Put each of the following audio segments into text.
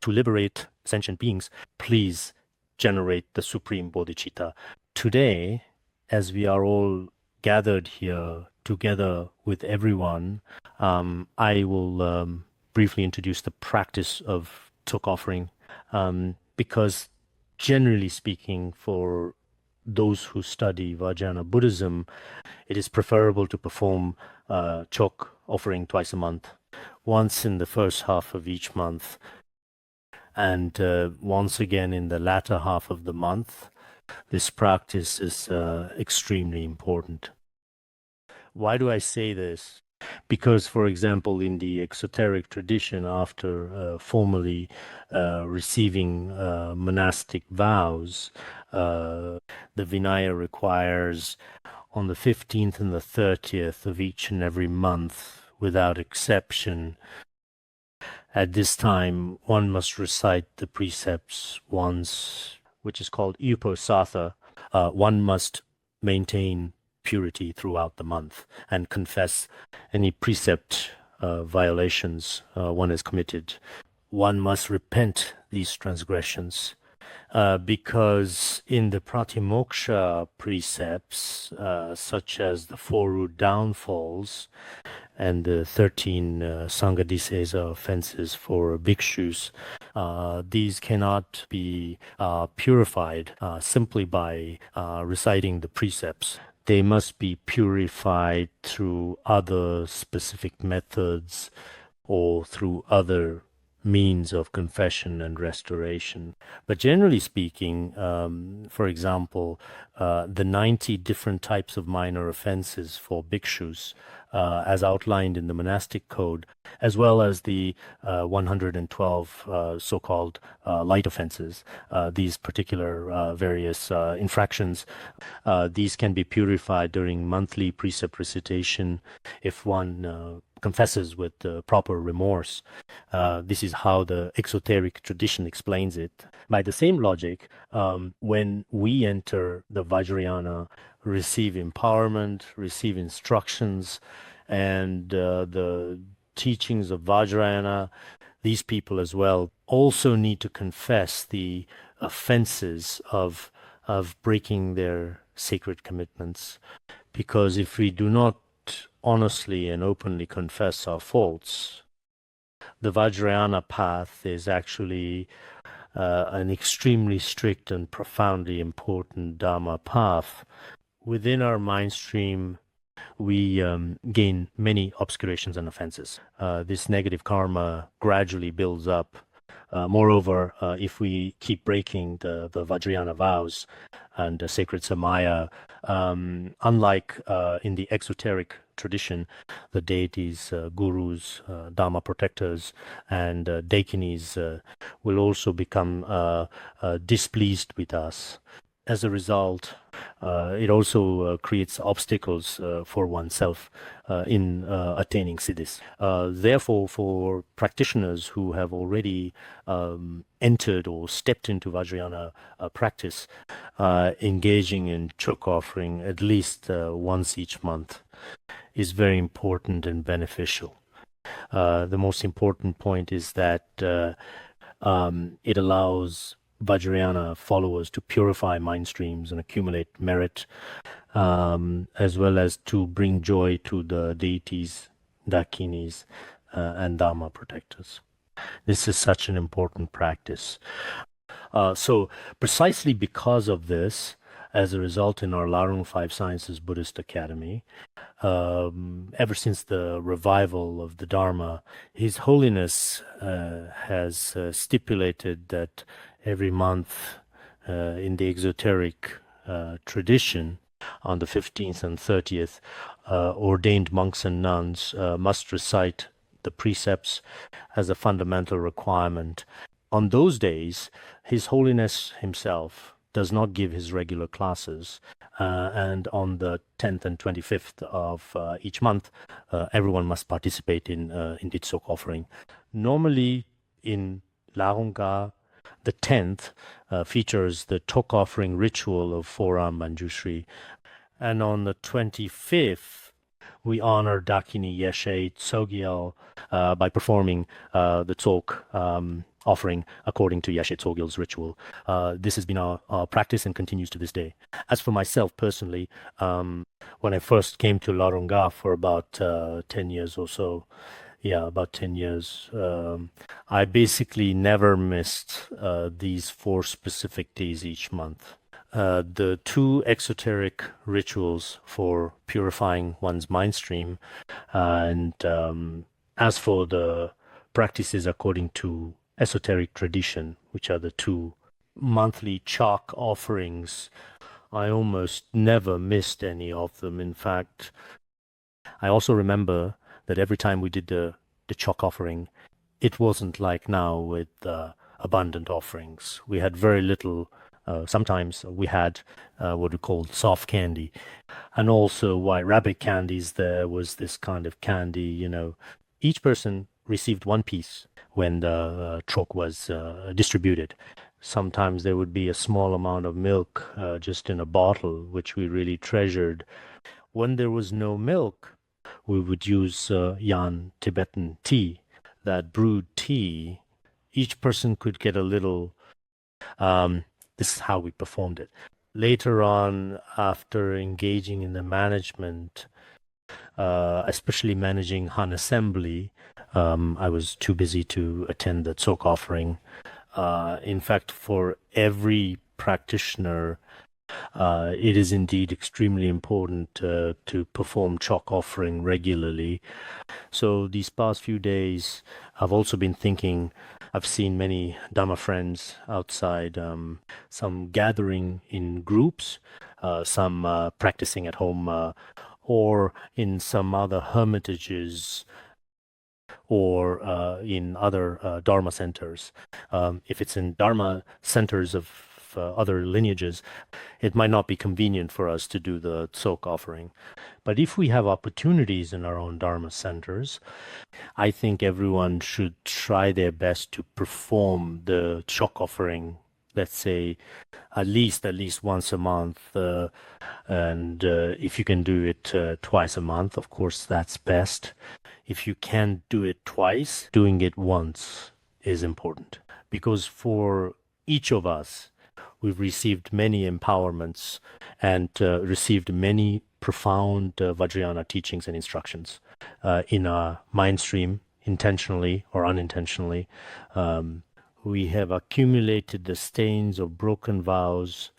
to liberate sentient beings, please generate the supreme bodhicitta. Today, as we are all gathered here together with everyone, I will briefly introduce the practice of Tsok offering, because generally speaking, for those who study Vajrayana Buddhism, it is preferable to perform Tsok offering twice a month, once in the first half of each month, and once again in the latter half of the month. This practice is extremely important. Why do I say this? Because, for example, in the exoteric tradition, after formally receiving monastic vows, the Vinaya requires on the 15th and the 30th of each and every month, without exception, at this time, one must recite the precepts once, which is called uposatha. One must maintain purity throughout the month and confess any precept violations one has committed. One must repent these transgressions, because in the pratimoksha precepts, such as the four root downfalls and the 13 Sanghadisesa offenses for bhikshus, these cannot be purified simply by reciting the precepts. They must be purified through other specific methods or through other means of confession and restoration. But generally speaking, for example, the 90 different types of minor offenses for bhikshus, as outlined in the monastic code, as well as the 112 so-called light offenses, these particular various infractions, these can be purified during monthly precept recitation if one confesses with proper remorse. This is how the exoteric tradition explains it. By the same logic, when we enter the Vajrayana, receive empowerment, receive instructions, and the teachings of Vajrayana, these people as well also need to confess the offenses of breaking their sacred commitments. Because if we do not honestly and openly confess our faults, the Vajrayana path is actually an extremely strict and profoundly important Dharma path. Within our mind stream, we gain many obscurations and offenses. This negative karma gradually builds up. Moreover, if we keep breaking the Vajrayana vows and the sacred Samaya, unlike in the exoteric tradition, the deities, gurus, Dharma protectors, and Dakinis will also become displeased with us. As a result, it also creates obstacles for oneself in attaining Siddhas. Therefore, for practitioners who have already entered or stepped into Vajrayana practice, engaging in Tsok offering at least once each month is very important and beneficial. The most important point is that it allows Vajrayana followers to purify mind streams and accumulate merit, as well as to bring joy to the deities, Dakinis, and Dharma protectors. This is such an important practice. So precisely because of this, as a result, in our Larung Five Sciences Buddhist Academy, ever since the revival of the Dharma, His Holiness has stipulated that every month in the exoteric tradition, on the 15th and 30th, ordained monks and nuns must recite the precepts as a fundamental requirement. On those days, His Holiness himself does not give his regular classes, and on the 10th and 25th of each month, everyone must participate in the Tsok offering. Normally in Larung The 10th features the Tsok offering ritual of four-arm Manjushri. And on the 25th, we honor Dakini Yeshe Tsogyal by performing the Tsok offering according to Yeshe Tsogyal's ritual. This has been our practice and continues to this day. As for myself personally, when I first came to Larung for about 10 years or so, about 10 years, I basically never missed these 4 specific days each month. The 2 exoteric rituals for purifying one's mind stream, and as for the practices according to esoteric tradition, which are the 2 monthly Tsok offerings, I almost never missed any of them. In fact, I also remember that every time we did the Tsok offering, it wasn't like now with abundant offerings. We had very little. Sometimes we had what we called soft candy, and also white rabbit candies. There was this kind of candy, Each person received 1 piece when the Tsok was distributed. Sometimes there would be a small amount of milk just in a bottle, which we really treasured. When there was no milk, we would use Yan Tibetan tea, that brewed tea. Each person could get a little. This is how we performed it. Later on, after engaging in the management, especially managing Han Assembly, I was too busy to attend the Tsok offering. In fact, for every practitioner, it is indeed extremely important to perform Tsok offering regularly. So these past few days, I've also been thinking, I've seen many Dharma friends outside, some gathering in groups, some practicing at home, or in some other hermitages, or in other Dharma centers. If it's in Dharma centers of other lineages, it might not be convenient for us to do the Tsok offering. But if we have opportunities in our own Dharma centers, I think everyone should try their best to perform the Tsok offering, let's say, at least once a month. And if you can do it twice a month, of course, that's best. If you can't do it twice, doing it once is important. Because for each of us, we've received many empowerments and received many profound Vajrayana teachings and instructions in our mind stream, intentionally or unintentionally. We have accumulated the stains of broken vows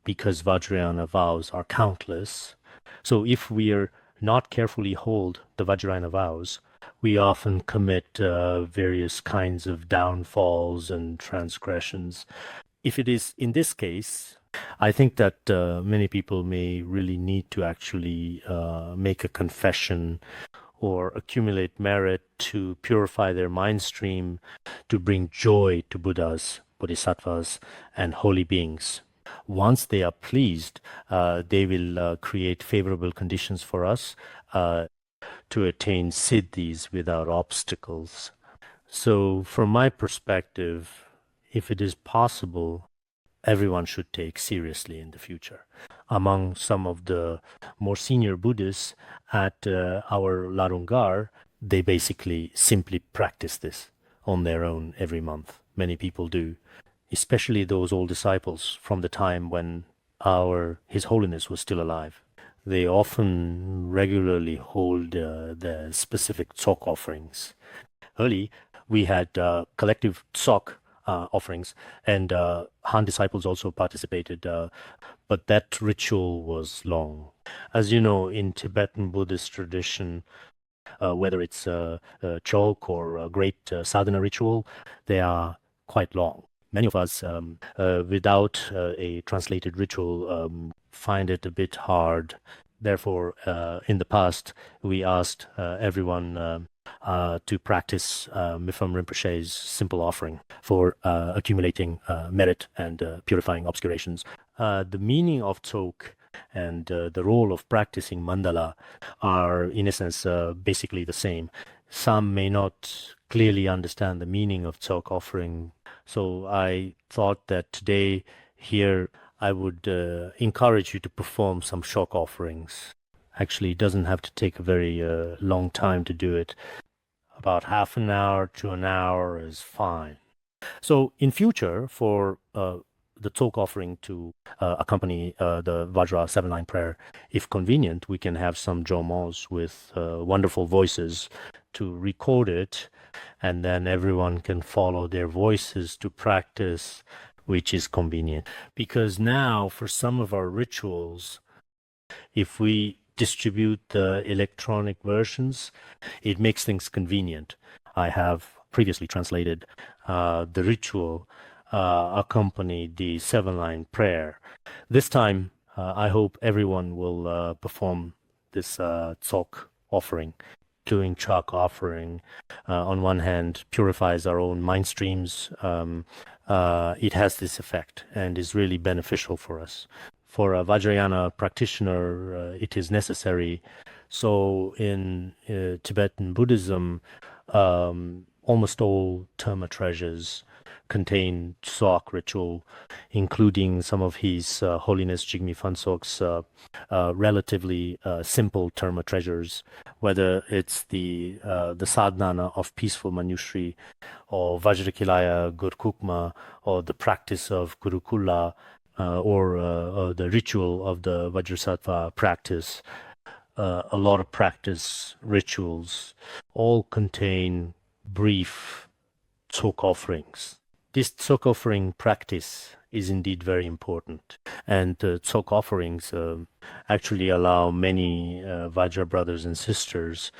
because Vajrayana vows are countless. So if we are not carefully hold the Vajrayana vows, we often commit various kinds of downfalls and transgressions. If it is in this case, I think that many people may really need to actually make a confession or accumulate merit to purify their mind stream, to bring joy to Buddhas, Bodhisattvas, and holy beings. Once they are pleased, they will create favorable conditions for us to attain siddhis without obstacles. So from my perspective, if it is possible, everyone should take seriously in the future. Among some of the more senior Buddhists at our Larungar, they basically simply practice this on their own every month. Many people do, especially those old disciples from the time when His Holiness was still alive. They often regularly hold the specific Tsok offerings. Early, we had collective Tsok offerings, and Han disciples also participated, but that ritual was long. As you know, in Tibetan Buddhist tradition, whether it's Tsok or a great sadhana ritual, they are quite long. Many of us, without a translated ritual, find it a bit hard. Therefore, in the past, we asked everyone to practice Mifam Rinpoche's simple offering for accumulating merit and purifying obscurations. The meaning of Tsok and the role of practicing mandala are, in essence, basically the same. Some may not clearly understand the meaning of Tsok offering, So I thought that today here I would encourage you to perform some shock offerings. Actually, it doesn't have to take a very long time to do it. About half an hour to an hour is fine. So in future, for the Tsok offering to accompany the Vajra seven-line prayer, if convenient, we can have some jomons with wonderful voices to record it, and then everyone can follow their voices to practice, which is convenient. Because now, for some of our rituals, if we distribute the electronic versions, it makes things convenient. I have previously translated the ritual accompanied the seven-line prayer. This time, I hope everyone will perform this Tsok offering. Doing Tsok offering, on one hand, purifies our own mind streams. It has this effect and is really beneficial for us. For a Vajrayana practitioner, it is necessary. So in Tibetan Buddhism, almost all Dharma treasures contain Tsok ritual, including some of His Holiness Jigme Phuntsok's relatively simple Dharma treasures, whether it's the sadhana of peaceful Manjushri, or Vajrakilaya Gurukukma, or the practice of Gurukula, or the ritual of the Vajrasattva practice. A lot of practice rituals all contain brief Tsok offerings. This Tsok offering practice is indeed very important. And Tsok offerings actually allow many Vajra brothers and sisters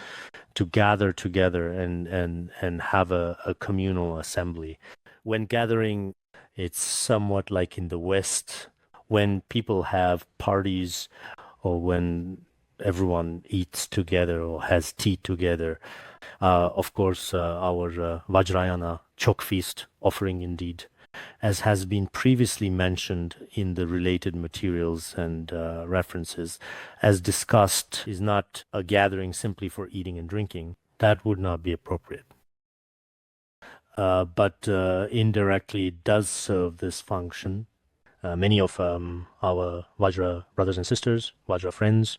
to gather together and have a communal assembly. When gathering, it's somewhat like in the West, when people have parties or when everyone eats together or has tea together. Of course, our Vajrayana Chok feast offering indeed, as has been previously mentioned in the related materials and references, as discussed, is not a gathering simply for eating and drinking. That would not be appropriate. But indirectly it does serve this function. Many of our Vajra brothers and sisters, Vajra friends,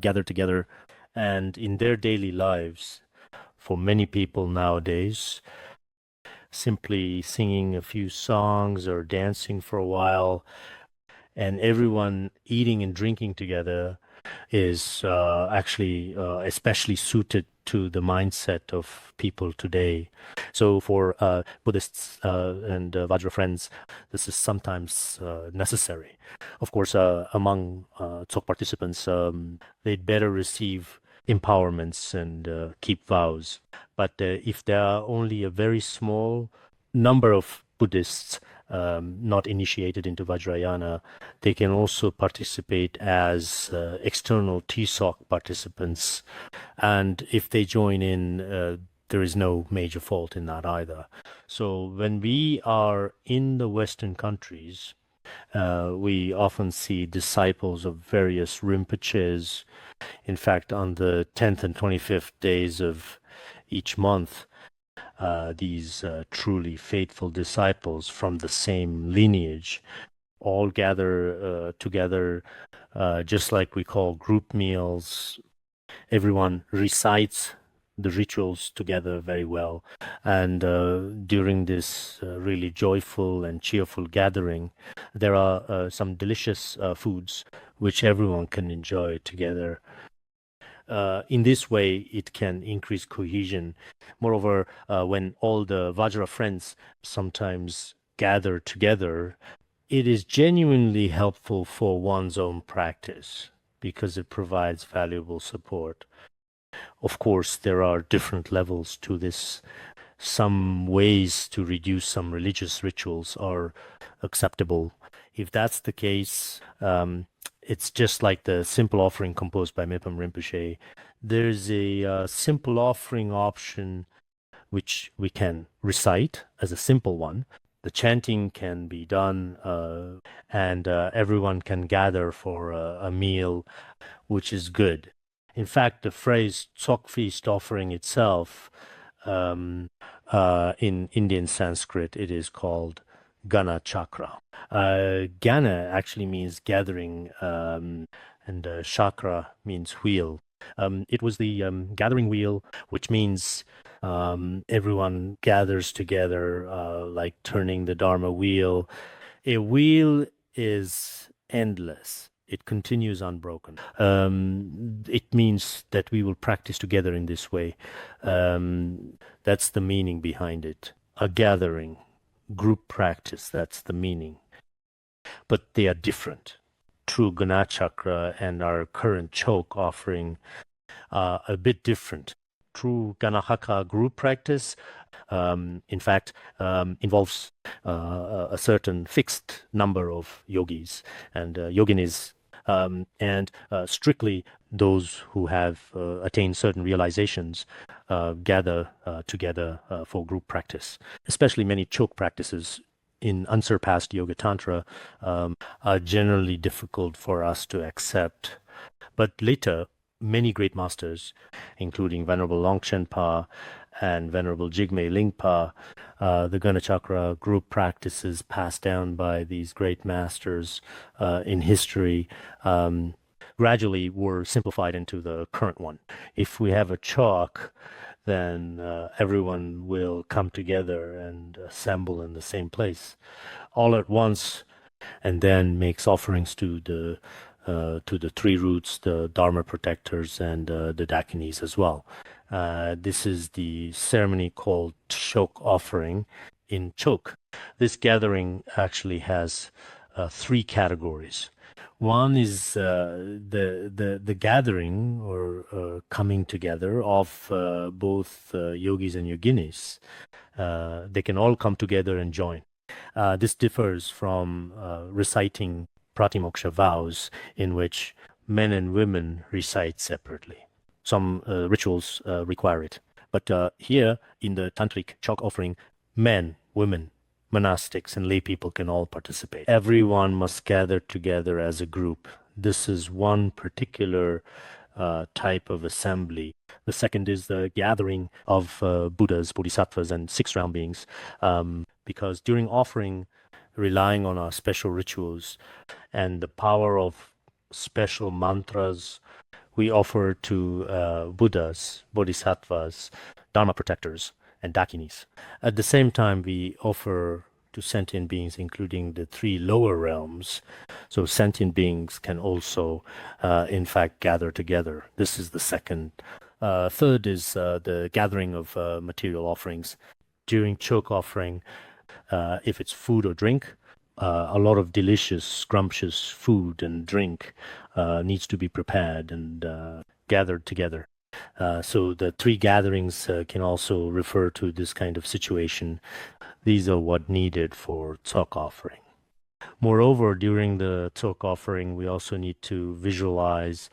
gather together, and in their daily lives, for many people nowadays, simply singing a few songs or dancing for a while, and everyone eating and drinking together is actually especially suited to the mindset of people today. So for Buddhists and Vajra friends, this is sometimes necessary. Of course, among Tsok participants, they'd better receive empowerments and keep vows. But if there are only a very small number of Buddhists not initiated into Vajrayana, they can also participate as external Tsok participants. And if they join in, there is no major fault in that either. So when we are in the Western countries, we often see disciples of various Rinpoches. In fact, on the 10th and 25th days of each month, these truly faithful disciples from the same lineage all gather together, just like we call group meals. Everyone recites the rituals together very well. And during this really joyful and cheerful gathering, there are some delicious foods which everyone can enjoy together. In this way, it can increase cohesion. Moreover, when all the Vajra friends sometimes gather together, it is genuinely helpful for one's own practice because it provides valuable support. Of course, there are different levels to this. Some ways to reduce some religious rituals are acceptable. If that's the case, it's just like the simple offering composed by Mipam Rinpoche. There's a simple offering option which we can recite as a simple one. The chanting can be done, and everyone can gather for a meal, which is good. In fact, the phrase Tsok feast offering itself In Indian Sanskrit, it is called Ganachakra. Gana actually means gathering, and chakra means wheel. It was the gathering wheel, which means everyone gathers together, like turning the Dharma wheel. A wheel is endless. It continues unbroken. It means that we will practice together in this way. That's the meaning behind it. A gathering, group practice, that's the meaning. But they are different. True Ganachakra and our current Tsok offering are a bit different. True Ganachakra group practice, in fact, involves a certain fixed number of yogis and yoginis, and strictly those who have attained certain realizations gather together for group practice. Especially many Tsok practices in unsurpassed Yoga Tantra are generally difficult for us to accept. But later, many great masters, including Venerable Longchen Pa and Venerable Jigme Lingpa, the Ganachakra group practices passed down by these great masters in history, gradually were simplified into the current one. If we have a Tsok, then everyone will come together and assemble in the same place all at once, and then makes offerings to the three roots, the Dharma protectors, and the Dakinis as well. This is the ceremony called Tsok offering in Tsok. This gathering actually has three categories. One is the gathering or coming together of both yogis and yoginis. They can all come together and join. This differs from reciting pratimoksha vows, in which men and women recite separately. Some rituals require it. But here in the tantric Tsok offering, men, women, monastics, and lay people can all participate. Everyone must gather together as a group. This is one particular type of assembly. The second is the gathering of Buddhas, Bodhisattvas, and six round beings, because during offering, relying on our special rituals and the power of special mantras, we offer to Buddhas, Bodhisattvas, Dharma protectors, and Dakinis. At the same time, we offer to sentient beings, including the three lower realms. So sentient beings can also, in fact, gather together. This is the second. Third is the gathering of material offerings. During Tsok offering, if it's food or drink, a lot of delicious, scrumptious food and drink needs to be prepared and gathered together. So the three gatherings can also refer to this kind of situation. These are what needed for Tsok offering. Moreover, during the Tsok offering, we also need to visualize,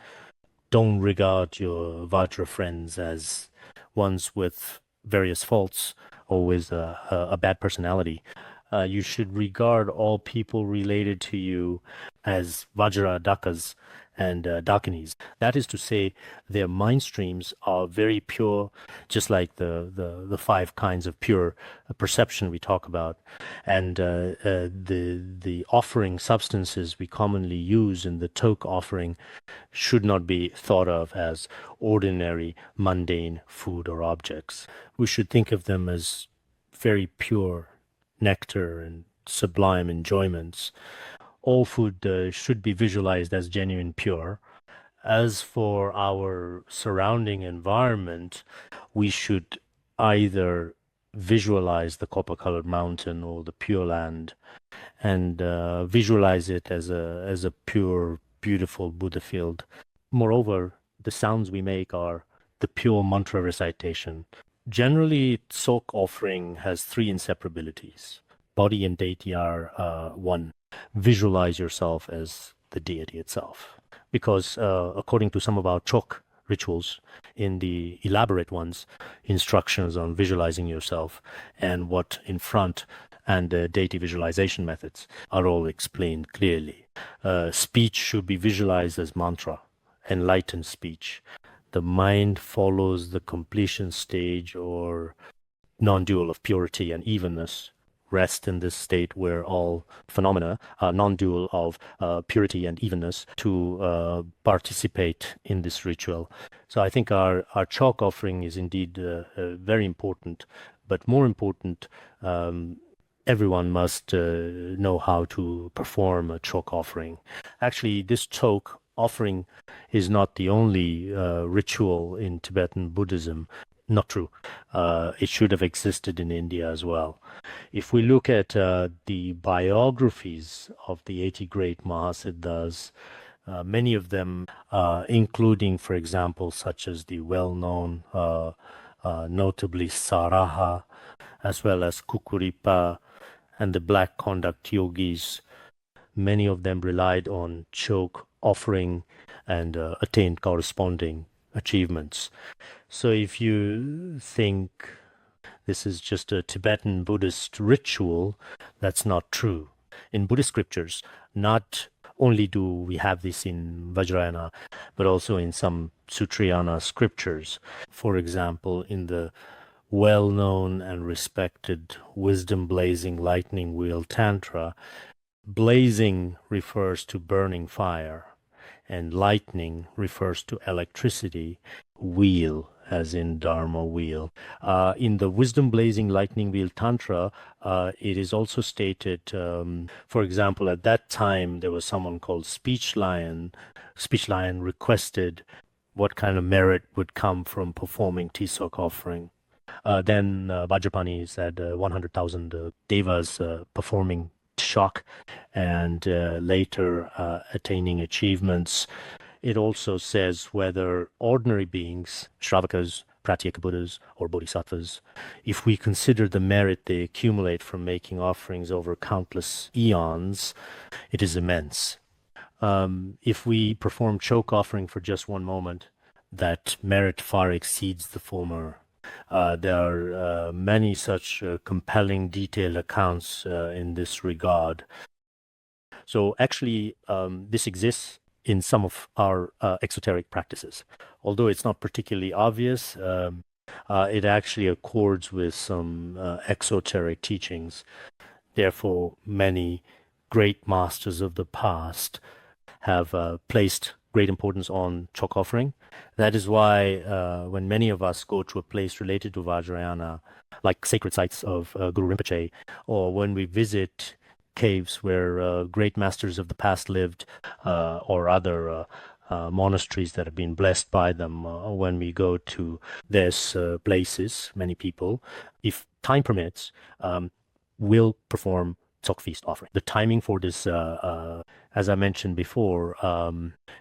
don't regard your Vajra friends as ones with various faults or with a bad personality. You should regard all people related to you as Vajra Dakas and Dakinis. That is to say, their mind streams are very pure, just like the five kinds of pure perception we talk about. And the offering substances we commonly use in the Tsok offering should not be thought of as ordinary, mundane food or objects. We should think of them as very pure nectar and sublime enjoyments. All food should be visualized as genuine pure. As for our surrounding environment, we should either visualize the copper-colored mountain or the pure land and visualize it as a pure, beautiful Buddha field. Moreover, the sounds we make are the pure mantra recitation. Generally, Tsok offering has three inseparabilities. Body and deity are one. Visualize yourself as the deity itself. Because according to some of our Tsok rituals, in the elaborate ones, instructions on visualizing yourself and what in front and deity visualization methods are all explained clearly. Speech should be visualized as mantra, enlightened speech. the mind follows the completion stage or non-dual of purity and evenness, rest in this state where all phenomena are non-dual of purity and evenness to participate in this ritual. So I think our Tsok offering is indeed very important, but more important, everyone must know how to perform a Tsok offering. Actually, this Tsok offering is not the only ritual in Tibetan Buddhism. Not true. It should have existed in India as well. If we look at the biographies of the 80 great Mahasiddhas, many of them, including, for example, such as the well-known, notably Saraha, as well as Kukuripa and the Black Conduct Yogis, many of them relied on Tsok offering and attained corresponding achievements. So if you think this is just a Tibetan Buddhist ritual, that's not true. In Buddhist scriptures, not only do we have this in Vajrayana, but also in some Sutrayana scriptures. For example, in the well-known and respected wisdom blazing lightning wheel tantra, blazing refers to burning fire, and lightning refers to electricity, wheel as in Dharma wheel. In the wisdom blazing lightning wheel tantra, it is also stated, for example, at that time there was someone called Speech Lion. Speech Lion requested what kind of merit would come from performing Tsok offering. Then Vajrapani said 100,000 devas performing Tsok and later attaining achievements. It also says whether ordinary beings, Shravakas, Pratyeka Buddhas, or Bodhisattvas, if we consider the merit they accumulate from making offerings over countless eons, it is immense. If we perform Tsok offering for just one moment, that merit far exceeds the former. There are many such compelling, detailed accounts in this regard. So actually, this exists in some of our exoteric practices. Although it's not particularly obvious, it actually accords with some exoteric teachings. Therefore, many great masters of the past have placed great importance on Tsok offering. That is why when many of us go to a place related to Vajrayana, like sacred sites of Guru Rinpoche, or when we visit caves where great masters of the past lived, or other monasteries that have been blessed by them, when we go to these places, many people, if time permits, will perform Tsok feast offering. The timing for this, as I mentioned before,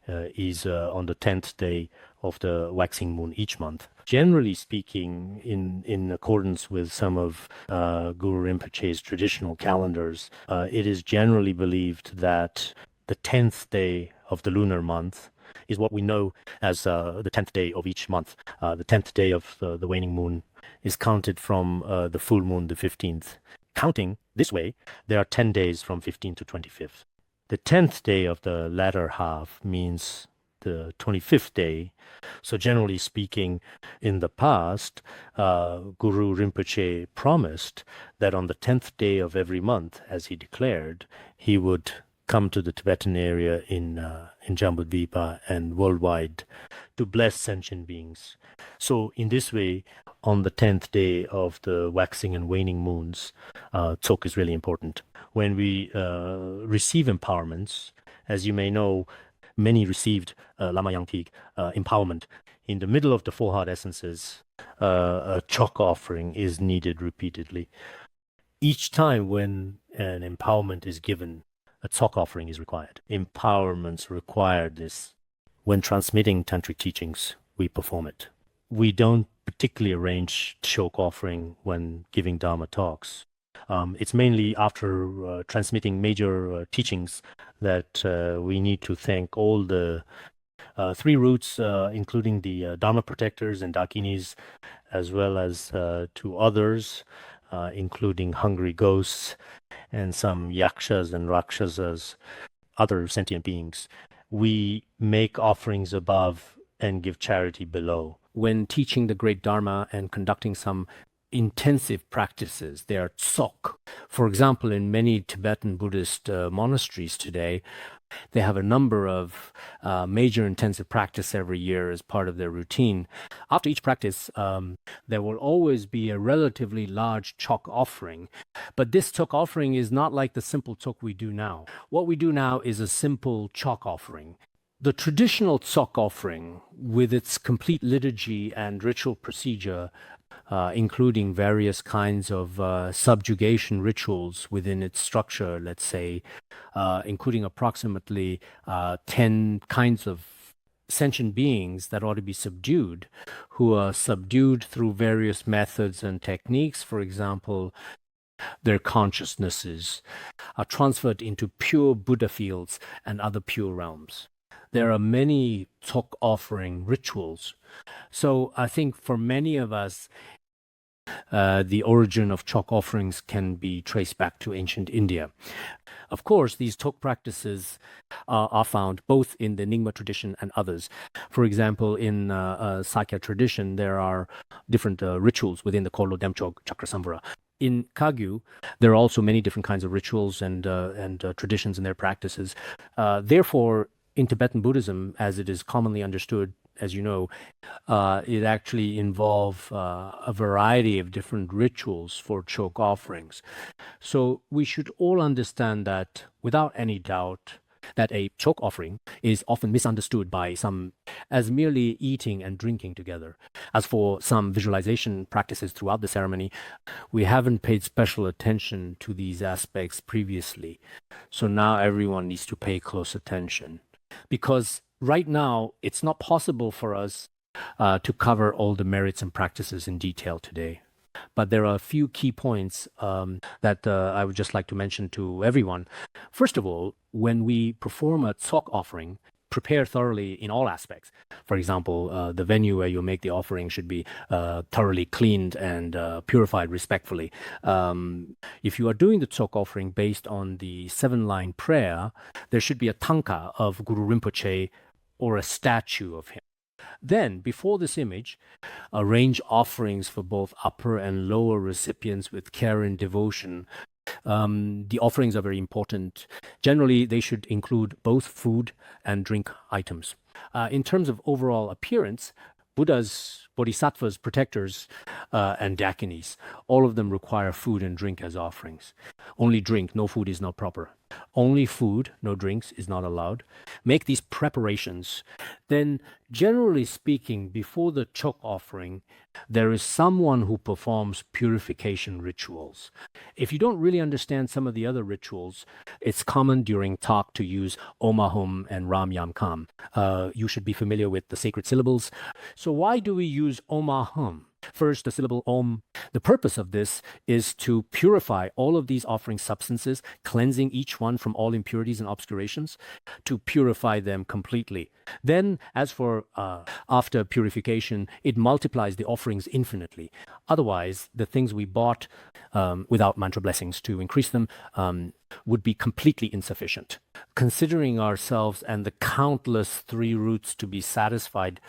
is on the 10th day of the waxing moon each month. Generally speaking, in accordance with some of Guru Rinpoche's traditional calendars, it is generally believed that the 10th day of the lunar month is what we know as the 10th day of each month. The 10th day of the waning moon is counted from the full moon, the 15th. Counting this way, there are 10 days from 15th to 25th. The 10th day of the latter half means the 25th day. So generally speaking, in the past, Guru Rinpoche promised that on the 10th day of every month, as he declared, he would come to the Tibetan area in Jambudvipa and worldwide to bless sentient beings. So in this way, on the 10th day of the waxing and waning moons, Tsok is really important. When we receive empowerments, as you may know, many received Lama Yangtig empowerment. In the middle of the four heart essences, a Tsok offering is needed repeatedly. Each time when an empowerment is given, a Tsok offering is required. Empowerments require this. When transmitting tantric teachings, we perform it. We don't particularly arrange Tsok offering when giving Dharma talks. It's mainly after transmitting major teachings that we need to thank all the three roots, including the Dharma protectors and Dakinis, as well as to others, including hungry ghosts and some yakshas and rakshasas, other sentient beings. We make offerings above and give charity below. When teaching the great Dharma and conducting some intensive practices, they are Tsok. For example, in many Tibetan Buddhist monasteries today, they have a number of major intensive practice every year as part of their routine. After each practice, there will always be a relatively large Tsok offering. But this Tsok offering is not like the simple Tsok we do now. What we do now is a simple Tsok offering. The traditional Tsok offering, with its complete liturgy and ritual procedure, including various kinds of subjugation rituals within its structure, let's say, including approximately 10 kinds of sentient beings that ought to be subdued, who are subdued through various methods and techniques. For example, their consciousnesses are transferred into pure Buddha fields and other pure realms. There are many Tsok offering rituals. So I think for many of us, the origin of Tsok offerings can be traced back to ancient India. Of course, these Tsok practices are found both in the Nyingma tradition and others. For example, in Sakya tradition, there are different rituals within the Kolo Demchok Chakrasamvara. In Kagyu, there are also many different kinds of rituals and traditions in their practices. Therefore, in Tibetan Buddhism, as it is commonly understood, as you know, it actually involves a variety of different rituals for Tsok offerings. So we should all understand that without any doubt, that a Tsok offering is often misunderstood by some as merely eating and drinking together. As for some visualization practices throughout the ceremony, we haven't paid special attention to these aspects previously. So now everyone needs to pay close attention. Because right now, it's not possible for us to cover all the merits and practices in detail today. But there are a few key points that I would just like to mention to everyone. First of all, when we perform a Tsok offering, prepare thoroughly in all aspects. For example, the venue where you make the offering should be thoroughly cleaned and purified respectfully. If you are doing the Tsok offering based on the 7-line prayer, there should be a tanka of Guru Rinpoche or a statue of him. Then, before this image, arrange offerings for both upper and lower recipients with care and devotion. The offerings are very important. Generally, they should include both food and drink items. In terms of overall appearance, Buddhas, Bodhisattvas, protectors, and dakinis, all of them require food and drink as offerings. Only drink, no food is not proper. Only food, no drinks is not allowed. Make these preparations. Then, generally speaking, before the Tsok offering, there is someone who performs purification rituals. If you don't really understand some of the other rituals, it's common during talk to use Om Ahum and Ram Yam Kam. You should be familiar with the sacred syllables. So why do we use Om Ahum? First, the syllable Om. The purpose of this is to purify all of these offering substances, cleansing each one from all impurities and obscurations, to purify them completely. Then, as for after purification, it multiplies the offerings infinitely. Otherwise, the things we bought without mantra blessings to increase them would be completely insufficient. Considering ourselves and the countless 3 roots to be satisfied,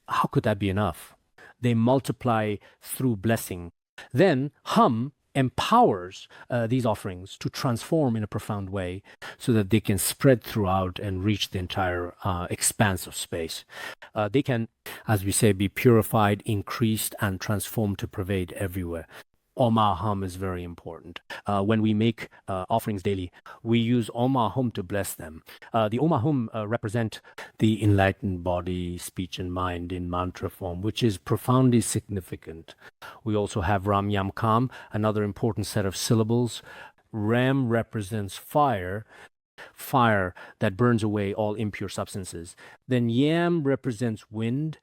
how could that be enough? They multiply through blessing. Then Hum empowers these offerings to transform in a profound way so that they can spread throughout and reach the entire expanse of space. They can, as we say, be purified, increased, and transformed to pervade everywhere. Om Ahum is very important. When we make offerings daily, we use Om Ahum to bless them. The Om Ahum represent the enlightened body, speech, and mind in mantra form, which is profoundly significant. We also have Ram Yam Kam, another important set of syllables. Ram represents fire, fire that burns away all impure substances. Then Yam represents wind.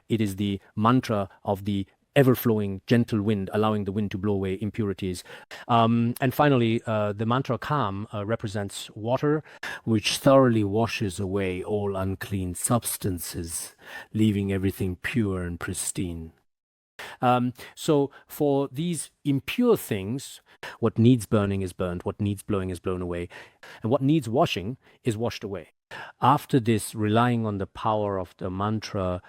It is the mantra of the ever-flowing gentle wind, allowing the wind to blow away impurities. And finally, the mantra Kam represents water, which thoroughly washes away all unclean substances, leaving everything pure and pristine. So for these impure things, what needs burning is burned, what needs blowing is blown away, and what needs washing is washed away. After this, relying on the power of the mantra,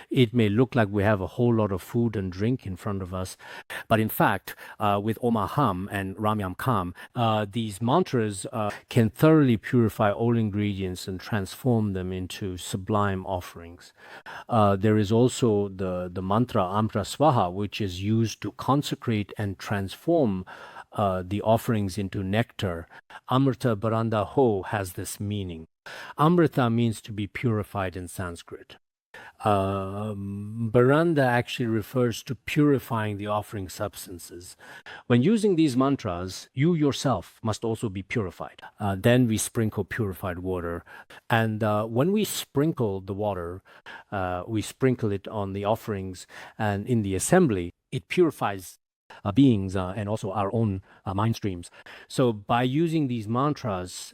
it may look like we have a whole lot of food and drink in front of us. But in fact, with Om Aham and Ramyam Kam, these mantras can thoroughly purify all ingredients and transform them into sublime offerings. There is also the mantra Amra Swaha, which is used to consecrate and transform the offerings into nectar. Amrita Baranda Ho has this meaning. Amrita means to be purified in Sanskrit. Baranda actually refers to purifying the offering substances. When using these mantras, you yourself must also be purified. Then we sprinkle purified water. And when we sprinkle the water, we sprinkle it on the offerings and in the assembly, it purifies beings and also our own mind streams. So by using these mantras,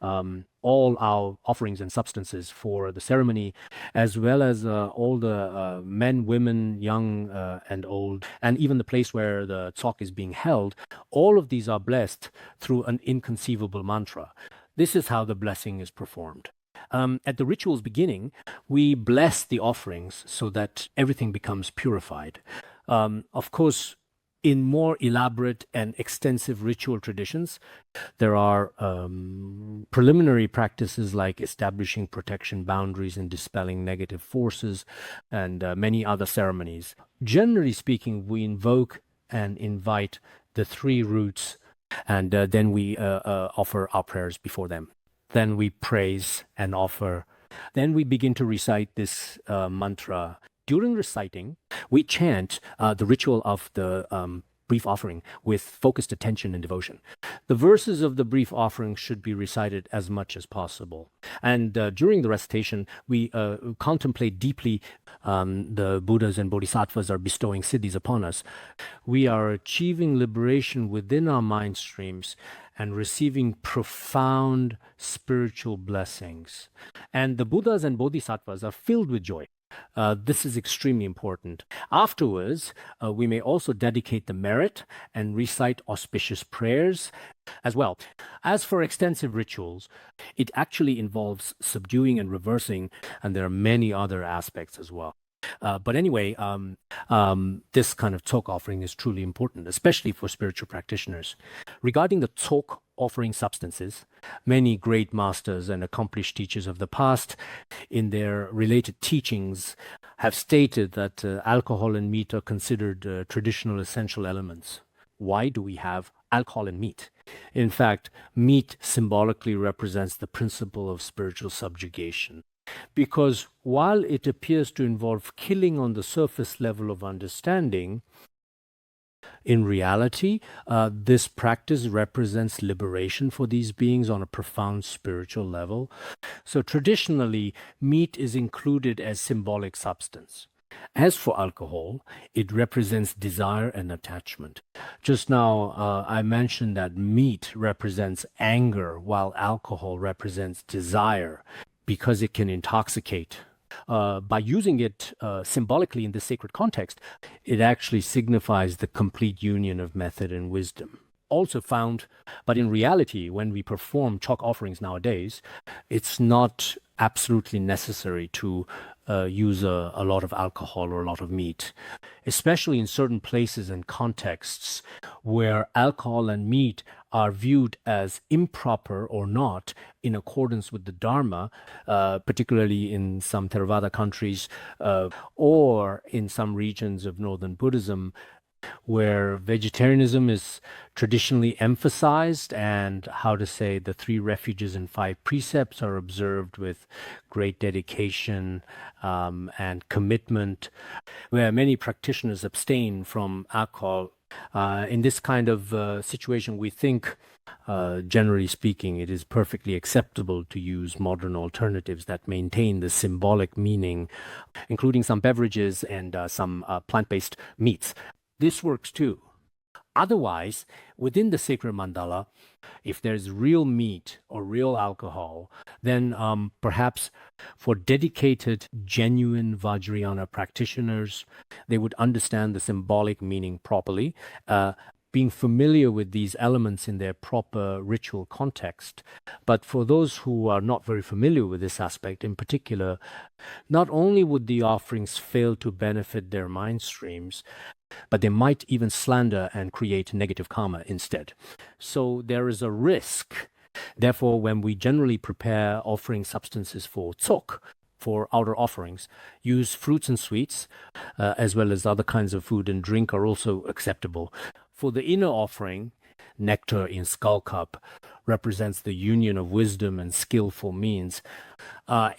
all our offerings and substances for the ceremony, as well as all the men, women, young and old, and even the place where the Tsok is being held, all of these are blessed through an inconceivable mantra. This is how the blessing is performed. At the ritual's beginning, we bless the offerings so that everything becomes purified. Of course, in more elaborate and extensive ritual traditions, there are preliminary practices like establishing protection boundaries and dispelling negative forces, and many other ceremonies. Generally speaking, we invoke and invite the three roots, and then we offer our prayers before them. Then we praise and offer. Then we begin to recite this mantra. During reciting, we chant the ritual of the brief offering with focused attention and devotion. The verses of the brief offering should be recited as much as possible. And during the recitation, we contemplate deeply the Buddhas and Bodhisattvas are bestowing siddhis upon us. We are achieving liberation within our mind streams and receiving profound spiritual blessings. And the Buddhas and Bodhisattvas are filled with joy. This is extremely important. Afterwards, we may also dedicate the merit and recite auspicious prayers as well. As for extensive rituals, it actually involves subduing and reversing, and there are many other aspects as well. But anyway, this kind of Tsok offering is truly important, especially for spiritual practitioners. Regarding the Tsok offering substances, many great masters and accomplished teachers of the past, in their related teachings, have stated that alcohol and meat are considered traditional essential elements. Why do we have alcohol and meat? In fact, meat symbolically represents the principle of spiritual subjugation. Because while it appears to involve killing on the surface level of understanding, in reality, this practice represents liberation for these beings on a profound spiritual level. So traditionally, meat is included as symbolic substance. As for alcohol, it represents desire and attachment. Just now, I mentioned that meat represents anger, while alcohol represents desire, because it can intoxicate. By using it symbolically in this sacred context, it actually signifies the complete union of method and wisdom. Also found, but in reality, when we perform Tsok offerings nowadays, it's not absolutely necessary to use a lot of alcohol or a lot of meat, especially in certain places and contexts where alcohol and meat are viewed as improper or not in accordance with the Dharma, particularly in some Theravada countries or in some regions of Northern Buddhism, where vegetarianism is traditionally emphasized and the 3 refuges and 5 precepts are observed with great dedication and commitment, where many practitioners abstain from alcohol. In this kind of situation, we think, generally speaking, it is perfectly acceptable to use modern alternatives that maintain the symbolic meaning, including some beverages and some plant-based meats. This works too. Otherwise, within the sacred mandala, if there's real meat or real alcohol, then perhaps for dedicated, genuine Vajrayana practitioners, they would understand the symbolic meaning properly, being familiar with these elements in their proper ritual context. But for those who are not very familiar with this aspect in particular, not only would the offerings fail to benefit their mind streams, but they might even slander and create negative karma instead. So there is a risk. Therefore, when we generally prepare offering substances for Tsok, for outer offerings, use fruits and sweets, as well as other kinds of food and drink are also acceptable. For the inner offering, nectar in skull cup represents the union of wisdom and skillful means,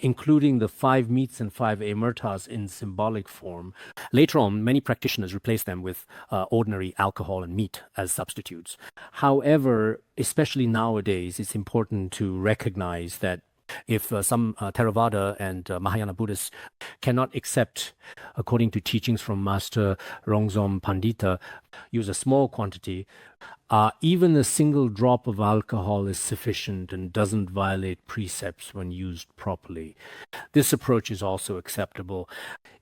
including the 5 meats and 5 amritas in symbolic form. Later on, many practitioners replace them with ordinary alcohol and meat as substitutes. However, especially nowadays, it's important to recognize that if some Theravada and Mahayana Buddhists cannot accept, according to teachings from Master Rongzom Pandita, use a small quantity, even a single drop of alcohol is sufficient and doesn't violate precepts when used properly. This approach is also acceptable.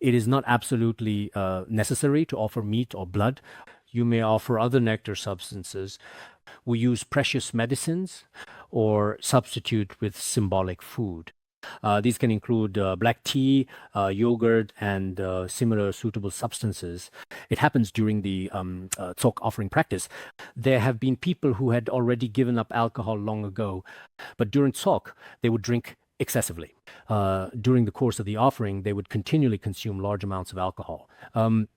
It is not absolutely necessary to offer meat or blood. You may offer other nectar substances. We use precious medicines or substitute with symbolic food. These can include black tea, yogurt, and similar suitable substances. It happens during the Tsok offering practice. There have been people who had already given up alcohol long ago, but during Tsok, they would drink excessively. During the course of the offering, they would continually consume large amounts of alcohol.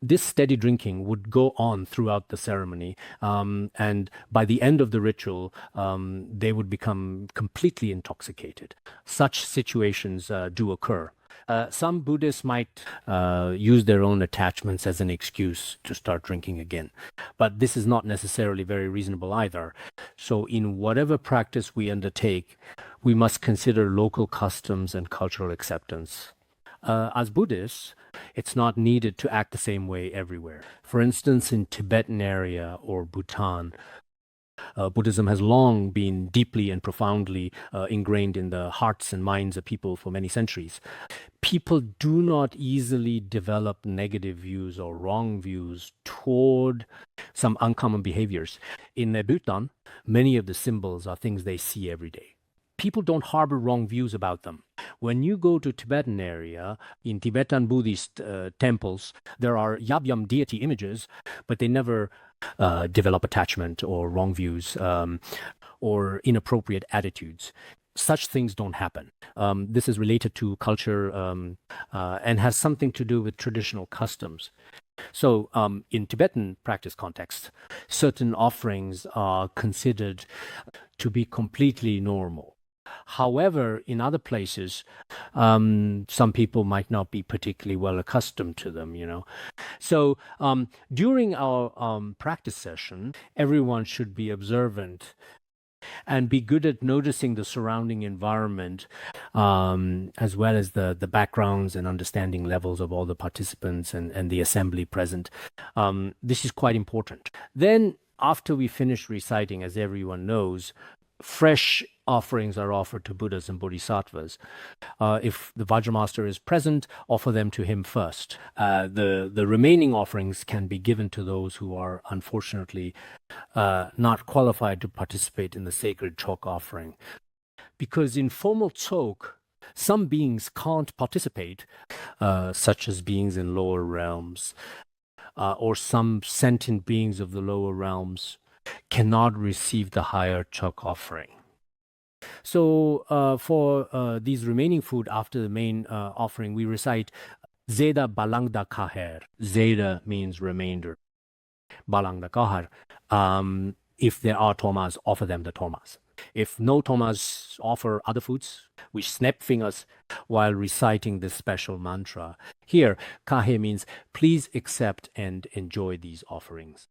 This steady drinking would go on throughout the ceremony, and by the end of the ritual, they would become completely intoxicated. Such situations do occur. Some Buddhists might use their own attachments as an excuse to start drinking again. But this is not necessarily very reasonable either. So in whatever practice we undertake, we must consider local customs and cultural acceptance. As Buddhists, it's not needed to act the same way everywhere. For instance, in Tibetan area or Bhutan, Buddhism has long been deeply and profoundly ingrained in the hearts and minds of people for many centuries. People do not easily develop negative views or wrong views toward some uncommon behaviors. In Bhutan, many of the symbols are things they see every day. People don't harbor wrong views about them. When you go to Tibetan area, in Tibetan Buddhist temples, there are yabyam deity images, but they never develop attachment or wrong views or inappropriate attitudes. Such things don't happen. This is related to culture and has something to do with traditional customs. So in Tibetan practice context, certain offerings are considered to be completely normal. However, in other places, some people might not be particularly well accustomed to them, you know. So during our practice session, everyone should be observant and be good at noticing the surrounding environment, as well as the backgrounds and understanding levels of all the participants and the assembly present. This is quite important. Then, after we finish reciting, as everyone knows, fresh offerings are offered to Buddhas and Bodhisattvas. If the Vajra master is present, offer them to him first. The remaining offerings can be given to those who are unfortunately not qualified to participate in the sacred Tsok offering. Because in formal Tsok, some beings can't participate, such as beings in lower realms, or some sentient beings of the lower realms cannot receive the higher Tsok offering. So for these remaining food after the main offering, we recite Zeda Balangda Kaher. Zeda means remainder. Balangda Kahar. If there are tomas, offer them the tomas. If no tomas, offer other foods. We snap fingers while reciting this special mantra. Here, kahe means please accept and enjoy these offerings.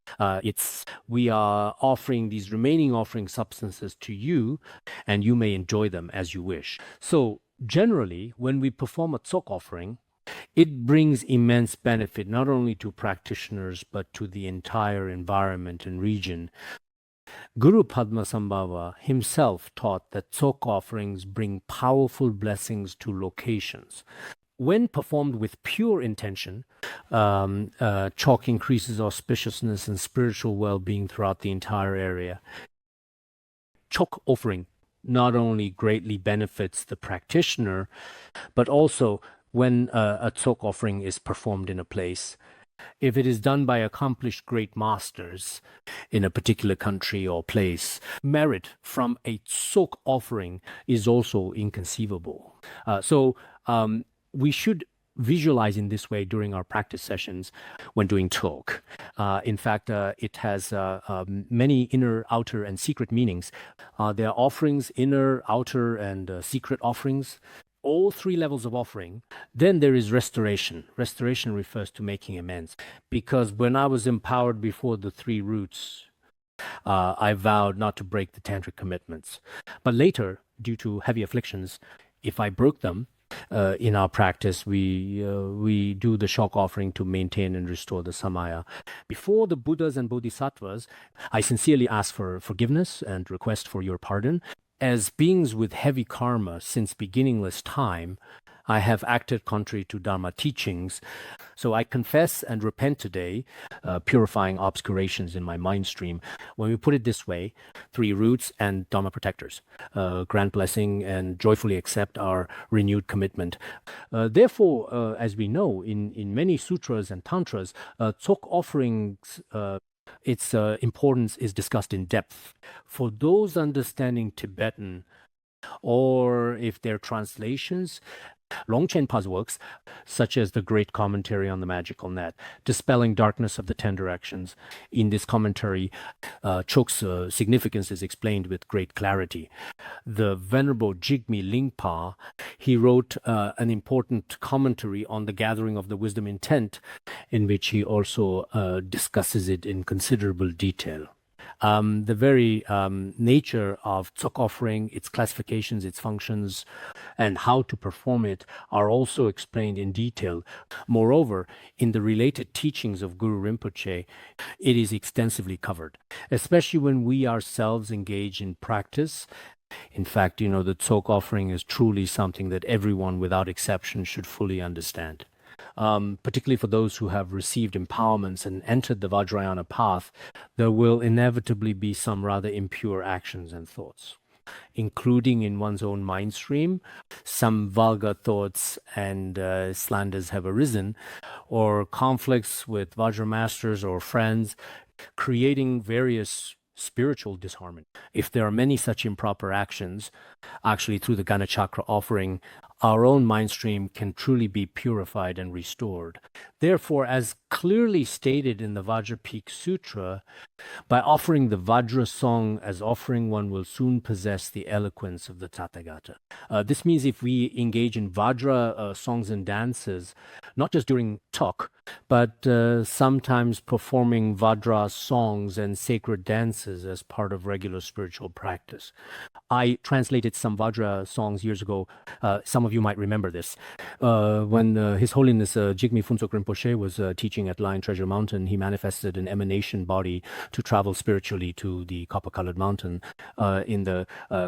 We are offering these remaining offering substances to you, and you may enjoy them as you wish. So generally, when we perform a Tsok offering, it brings immense benefit not only to practitioners but to the entire environment and region. Guru Padmasambhava himself taught that Tsok offerings bring powerful blessings to locations. When performed with pure intention, Tsok increases auspiciousness and spiritual well-being throughout the entire area. Tsok offering not only greatly benefits the practitioner, but also when a Tsok offering is performed in a place, if it is done by accomplished great masters in a particular country or place, merit from a Tsok offering is also inconceivable. So we should visualize in this way during our practice sessions when doing Tsok. In fact, it has many inner, outer, and secret meanings. There are offerings, inner, outer, and secret offerings. All three levels of offering. Then there is restoration. Restoration refers to making amends. Because when I was empowered before the three roots, I vowed not to break the tantric commitments. But later, due to heavy afflictions, if I broke them, in our practice, we do the shock offering to maintain and restore the Samaya. Before the Buddhas and Bodhisattvas, I sincerely ask for forgiveness and request for your pardon. As beings with heavy karma since beginningless time, I have acted contrary to Dharma teachings. So I confess and repent today, purifying obscurations in my mind stream. When we put it this way, three roots and Dharma protectors grant blessing and joyfully accept our renewed commitment. Therefore, as we know, in many sutras and tantras, Tsok offerings, its importance is discussed in depth. For those understanding Tibetan, or if they're translations, Longchenpa's works, such as the Great Commentary on the Magical Net, Dispelling Darkness of the Ten Directions. In this commentary, Tsok's significance is explained with great clarity. The Venerable Jigme Lingpa, he wrote an important commentary on the gathering of the wisdom intent, in which he also discusses it in considerable detail. The very nature of Tsok offering, its classifications, its functions, and how to perform it are also explained in detail. Moreover, in the related teachings of Guru Rinpoche, it is extensively covered, especially when we ourselves engage in practice. In fact, the Tsok offering is truly something that everyone without exception should fully understand. Particularly for those who have received empowerments and entered the Vajrayana path, there will inevitably be some rather impure actions and thoughts, including in one's own mind stream. Some vulgar thoughts and slanders have arisen, or conflicts with Vajra masters or friends, creating various spiritual disharmony. If there are many such improper actions, actually through the Ganachakra offering, our own mind stream can truly be purified and restored. Therefore, as clearly stated in the Vajrapeak Sutra, by offering the Vajra song as offering, one will soon possess the eloquence of the Tathagata. This means if we engage in Vajra songs and dances, not just during Tsok, but sometimes performing Vajra songs and sacred dances as part of regular spiritual practice. I translated some Vajra songs years ago. Some of you might remember this. When His Holiness Jigme Phuntsok Rinpoche was teaching at Lion Treasure Mountain, he manifested an emanation body to travel spiritually to the copper-colored mountain in the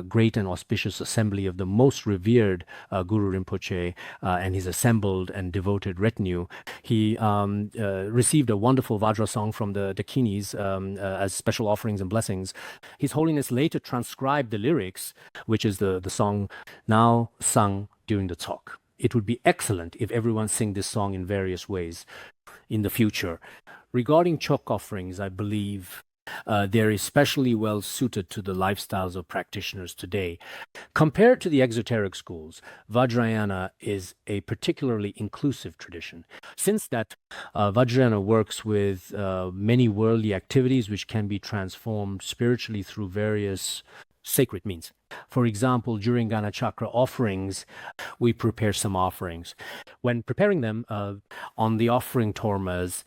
great and auspicious assembly of the most revered Guru Rinpoche and his assembled and devoted retinue. He received a wonderful Vajra song from the Dakinis as special offerings and blessings. His Holiness later transcribed the lyrics, which is the song now sung during the Tsok. It would be excellent if everyone sing this song in various ways in the future. Regarding Tsok offerings, I believe they're especially well suited to the lifestyles of practitioners today. Compared to the exoteric schools, Vajrayana is a particularly inclusive tradition. Since that Vajrayana works with many worldly activities which can be transformed spiritually through various sacred means. For example, during Ganachakra offerings, we prepare some offerings. When preparing them, on the offering tormas,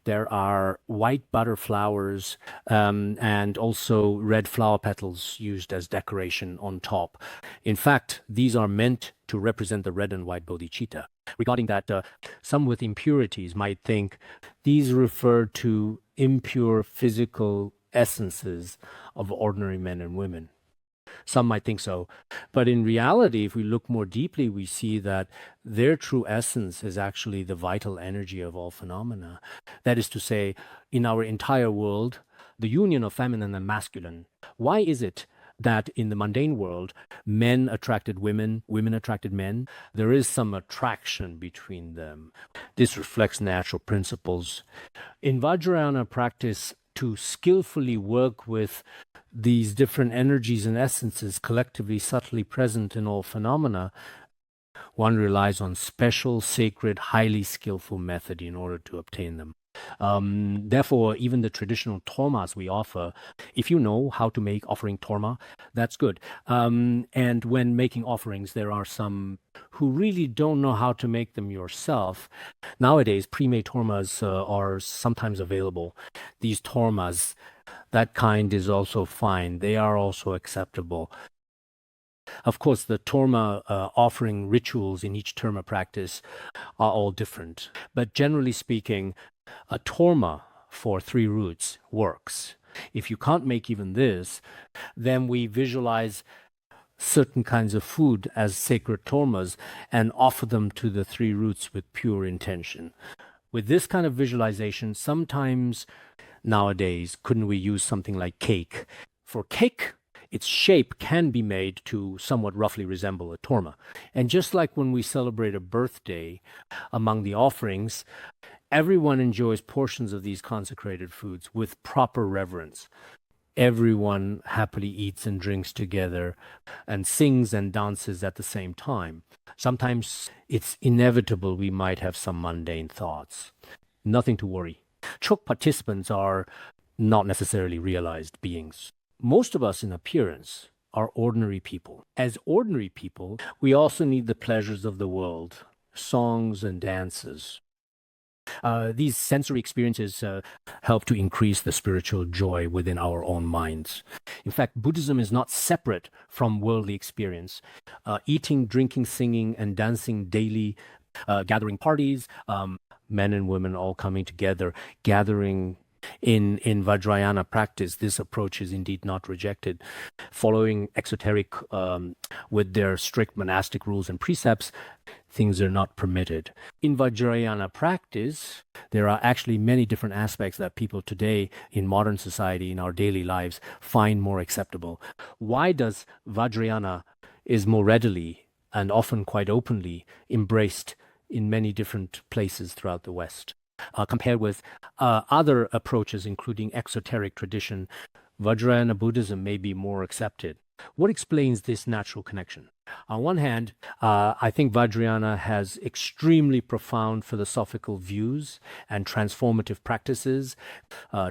there are white butter flowers and also red flower petals used as decoration on top. In fact, these are meant to represent the red and white bodhicitta. Regarding that, some with impurities might think these refer to impure physical essences of ordinary men and women. Some might think so. But in reality, if we look more deeply, we see that their true essence is actually the vital energy of all phenomena. That is to say, in our entire world, the union of feminine and masculine. Why is it that in the mundane world, men attracted women, women attracted men? There is some attraction between them. This reflects natural principles. In Vajrayana practice, to skillfully work with these different energies and essences collectively subtly present in all phenomena, one relies on special, sacred, highly skillful method in order to obtain them. Therefore, even the traditional tormas we offer, if you know how to make offering torma, that's good. And when making offerings, there are some who really don't know how to make them yourself. Nowadays, pre-made tormas are sometimes available. These tormas, that kind is also fine. They are also acceptable. Of course, the torma offering rituals in each terma practice are all different. But generally speaking, a torma for 3 roots works. If you can't make even this, then we visualize certain kinds of food as sacred tormas and offer them to the 3 roots with pure intention. With this kind of visualization, sometimes nowadays, couldn't we use something like cake? For cake, its shape can be made to somewhat roughly resemble a torma. And just like when we celebrate a birthday, among the offerings, everyone enjoys portions of these consecrated foods with proper reverence. Everyone happily eats and drinks together and sings and dances at the same time. Sometimes it's inevitable we might have some mundane thoughts. Nothing to worry. Tsok participants are not necessarily realized beings. Most of us in appearance are ordinary people. As ordinary people, we also need the pleasures of the world, songs and dances. These sensory experiences help to increase the spiritual joy within our own minds. In fact, Buddhism is not separate from worldly experience. Eating, drinking, singing, and dancing daily, gathering parties, men and women all coming together, gathering in Vajrayana practice, this approach is indeed not rejected. Following exoteric with their strict monastic rules and precepts, things are not permitted. In Vajrayana practice, there are actually many different aspects that people today in modern society, in our daily lives, find more acceptable. Why does Vajrayana is more readily and often quite openly embraced in many different places throughout the West? Compared with other approaches, including exoteric tradition, Vajrayana Buddhism may be more accepted. What explains this natural connection? On one hand, I think Vajrayana has extremely profound philosophical views and transformative practices,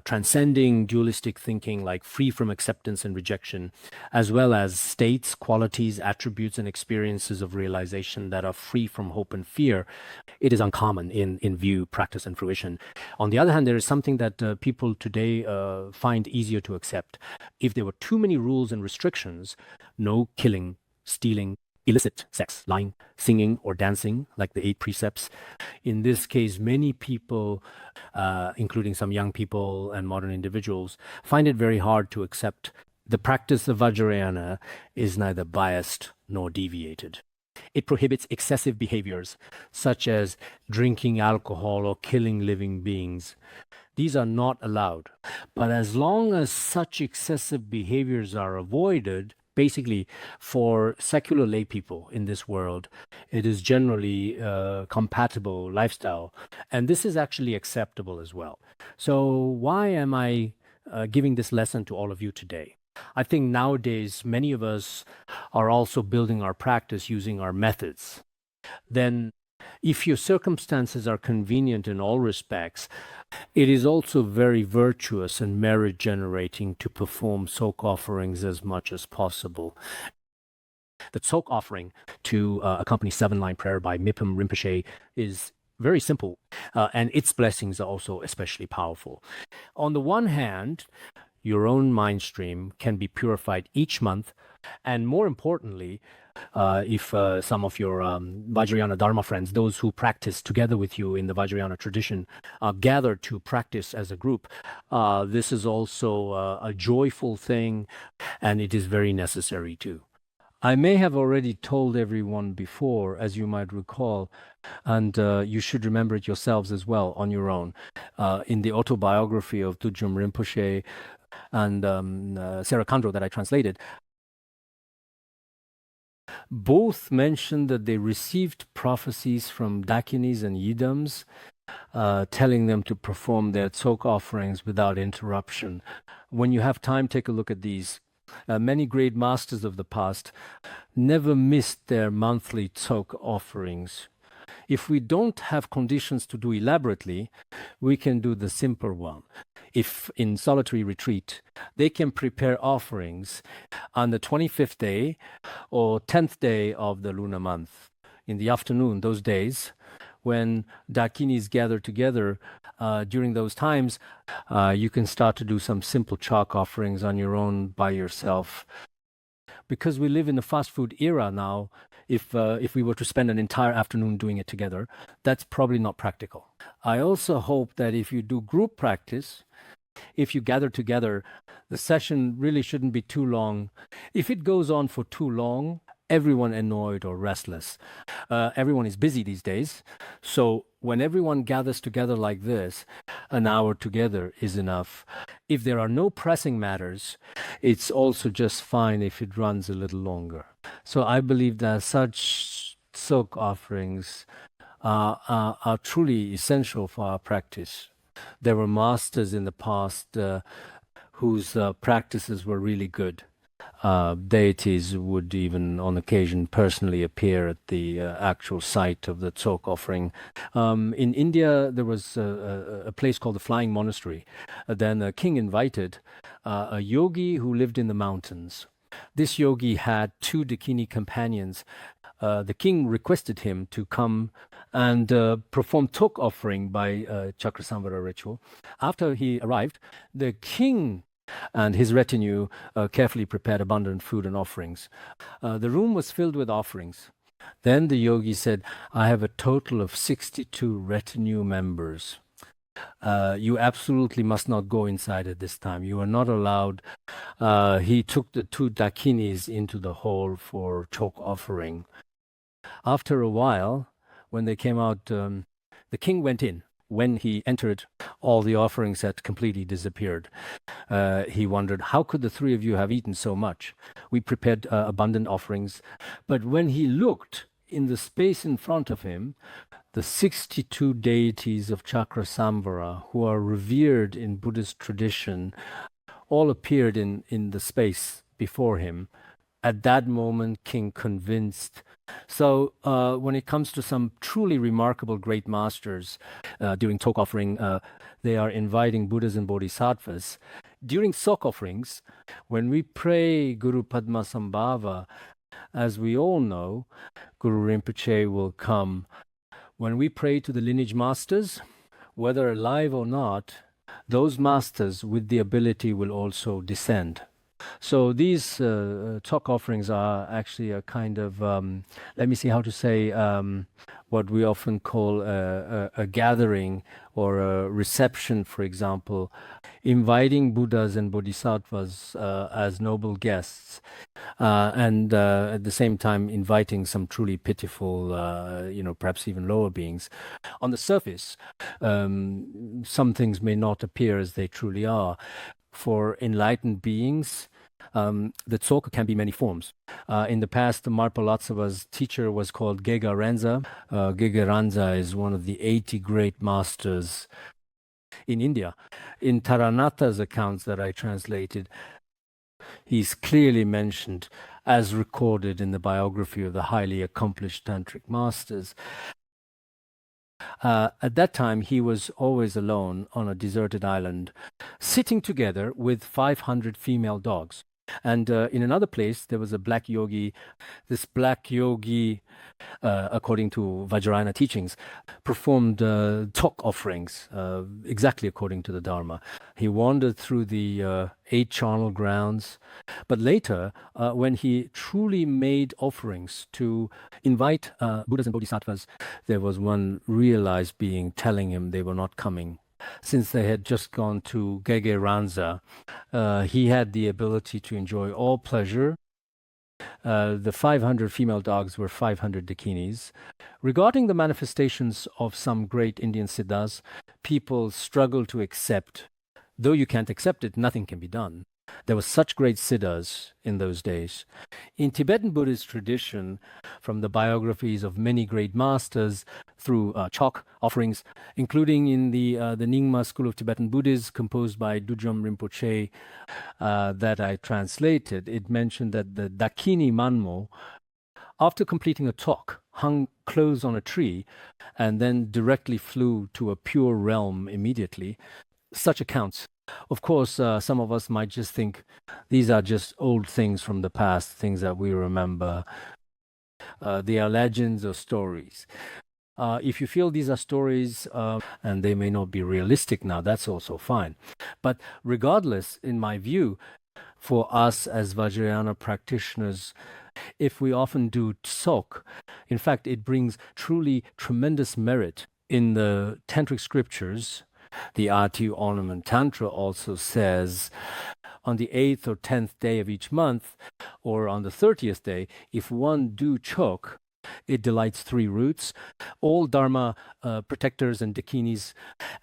transcending dualistic thinking like free from acceptance and rejection, as well as states, qualities, attributes, and experiences of realization that are free from hope and fear. It is uncommon in view, practice, and fruition. On the other hand, there is something that people today find easier to accept. If there were too many rules and restrictions, no killing, stealing, illicit sex, lying, singing, or dancing, like the 8 precepts. In this case, many people, including some young people and modern individuals, find it very hard to accept the practice of Vajrayana is neither biased nor deviated. It prohibits excessive behaviors, such as drinking alcohol or killing living beings. These are not allowed. But as long as such excessive behaviors are avoided, basically, for secular lay people in this world, it is generally a compatible lifestyle. And this is actually acceptable as well. So why am I giving this lesson to all of you today? I think nowadays, many of us are also building our practice using our methods. Then, if your circumstances are convenient in all respects, it is also very virtuous and merit-generating to perform Tsok offerings as much as possible. The Tsok offering to accompany 7-line prayer by Mipham Rinpoche is very simple, and its blessings are also especially powerful. On the one hand, your own mind stream can be purified each month, and more importantly, if some of your Vajrayana Dharma friends, those who practice together with you in the Vajrayana tradition, gather to practice as a group, this is also a joyful thing, and it is very necessary too. I may have already told everyone before, as you might recall, and you should remember it yourselves as well on your own. In the autobiography of Tujum Rinpoche and Sarah Kandro that I translated, both mentioned that they received prophecies from Dakinis and Yidams telling them to perform their Tsok offerings without interruption. When you have time, take a look at these. Many great masters of the past never missed their monthly Tsok offerings. If we don't have conditions to do elaborately, we can do the simple one. If in solitary retreat, they can prepare offerings on the 25th day or 10th day of the lunar month. In the afternoon, those days, when Dakinis gather together, during those times, you can start to do some simple chalk offerings on your own by yourself. Because we live in the fast food era now, if we were to spend an entire afternoon doing it together, that's probably not practical. I also hope that if you do group practice, if you gather together, the session really shouldn't be too long. If it goes on for too long, everyone annoyed or restless. Everyone is busy these days. So when everyone gathers together like this, an hour together is enough. If there are no pressing matters, it's also just fine if it runs a little longer. So I believe that such Tsok offerings are truly essential for our practice. There were masters in the past whose practices were really good. Deities would even on occasion personally appear at the actual site of the Tsok offering. In India, there was a place called the Flying Monastery. Then a king invited a yogi who lived in the mountains. This yogi had 2 Dakini companions. The king requested him to come and perform Tsok offering by Chakrasamvara ritual. After he arrived, the king and his retinue carefully prepared abundant food and offerings. The room was filled with offerings. Then the yogi said, I have a total of 62 retinue members. You absolutely must not go inside at this time. You are not allowed. He took the 2 Dakinis into the hall for Tsok offering. After a while, when they came out, the king went in. When he entered, all the offerings had completely disappeared. He wondered, how could the 3 of you have eaten so much? We prepared abundant offerings. But when he looked in the space in front of him, the 62 deities of Chakrasamvara, who are revered in Buddhist tradition, all appeared in the space before him. At that moment, king convinced. So when it comes to some truly remarkable great masters during Tsok offering, they are inviting Buddhas and Bodhisattvas. During Tsok offerings, when we pray Guru Padma Sambhava, as we all know, Guru Rinpoche will come. When we pray to the lineage masters, whether alive or not, those masters with the ability will also descend. So these Tsok offerings are actually a kind of, let me see how to say, what we often call a gathering or a reception, for example, inviting Buddhas and Bodhisattvas as noble guests, and at the same time inviting some truly pitiful, perhaps even lower beings. On the surface, some things may not appear as they truly are. For enlightened beings, the Tsok can be many forms. In the past, Marpalatseva's teacher was called Gega Renza. Gega Renza is one of the 80 great masters in India. In Taranatha's accounts that I translated, he's clearly mentioned as recorded in the biography of the highly accomplished tantric masters. At that time, he was always alone on a deserted island, sitting together with 500 female dogs. And in another place, there was a black yogi. This black yogi, according to Vajrayana teachings, performed Tsok offerings exactly according to the Dharma. He wandered through the 8 charnel grounds, but later, when he truly made offerings to invite Buddhas and Bodhisattvas, there was one realized being telling him they were not coming. Since they had just gone to Gege Ranza, he had the ability to enjoy all pleasure. The 500 female dogs were 500 dakinis. Regarding the manifestations of some great Indian Siddhas, people struggle to accept. Though you can't accept it, nothing can be done. There were such great Siddhas in those days. In Tibetan Buddhist tradition, from the biographies of many great masters through Tsok offerings, including in the Nyingma school of Tibetan Buddhism composed by Dudjom Rinpoche that I translated, it mentioned that the Dakini Manmo, after completing a Tsok, hung clothes on a tree and then directly flew to a pure realm immediately. Such accounts. Of course, some of us might just think these are just old things from the past, things that we remember. They are legends or stories. If you feel these are stories and they may not be realistic now, that's also fine. But regardless, in my view, for us as Vajrayana practitioners, if we often do Tsok, in fact, it brings truly tremendous merit. In the tantric scriptures, the Ati Ornament Tantra also says, on the 8th or 10th day of each month, or on the 30th day, if one do Tsok, it delights 3 roots, all Dharma protectors and dakinis,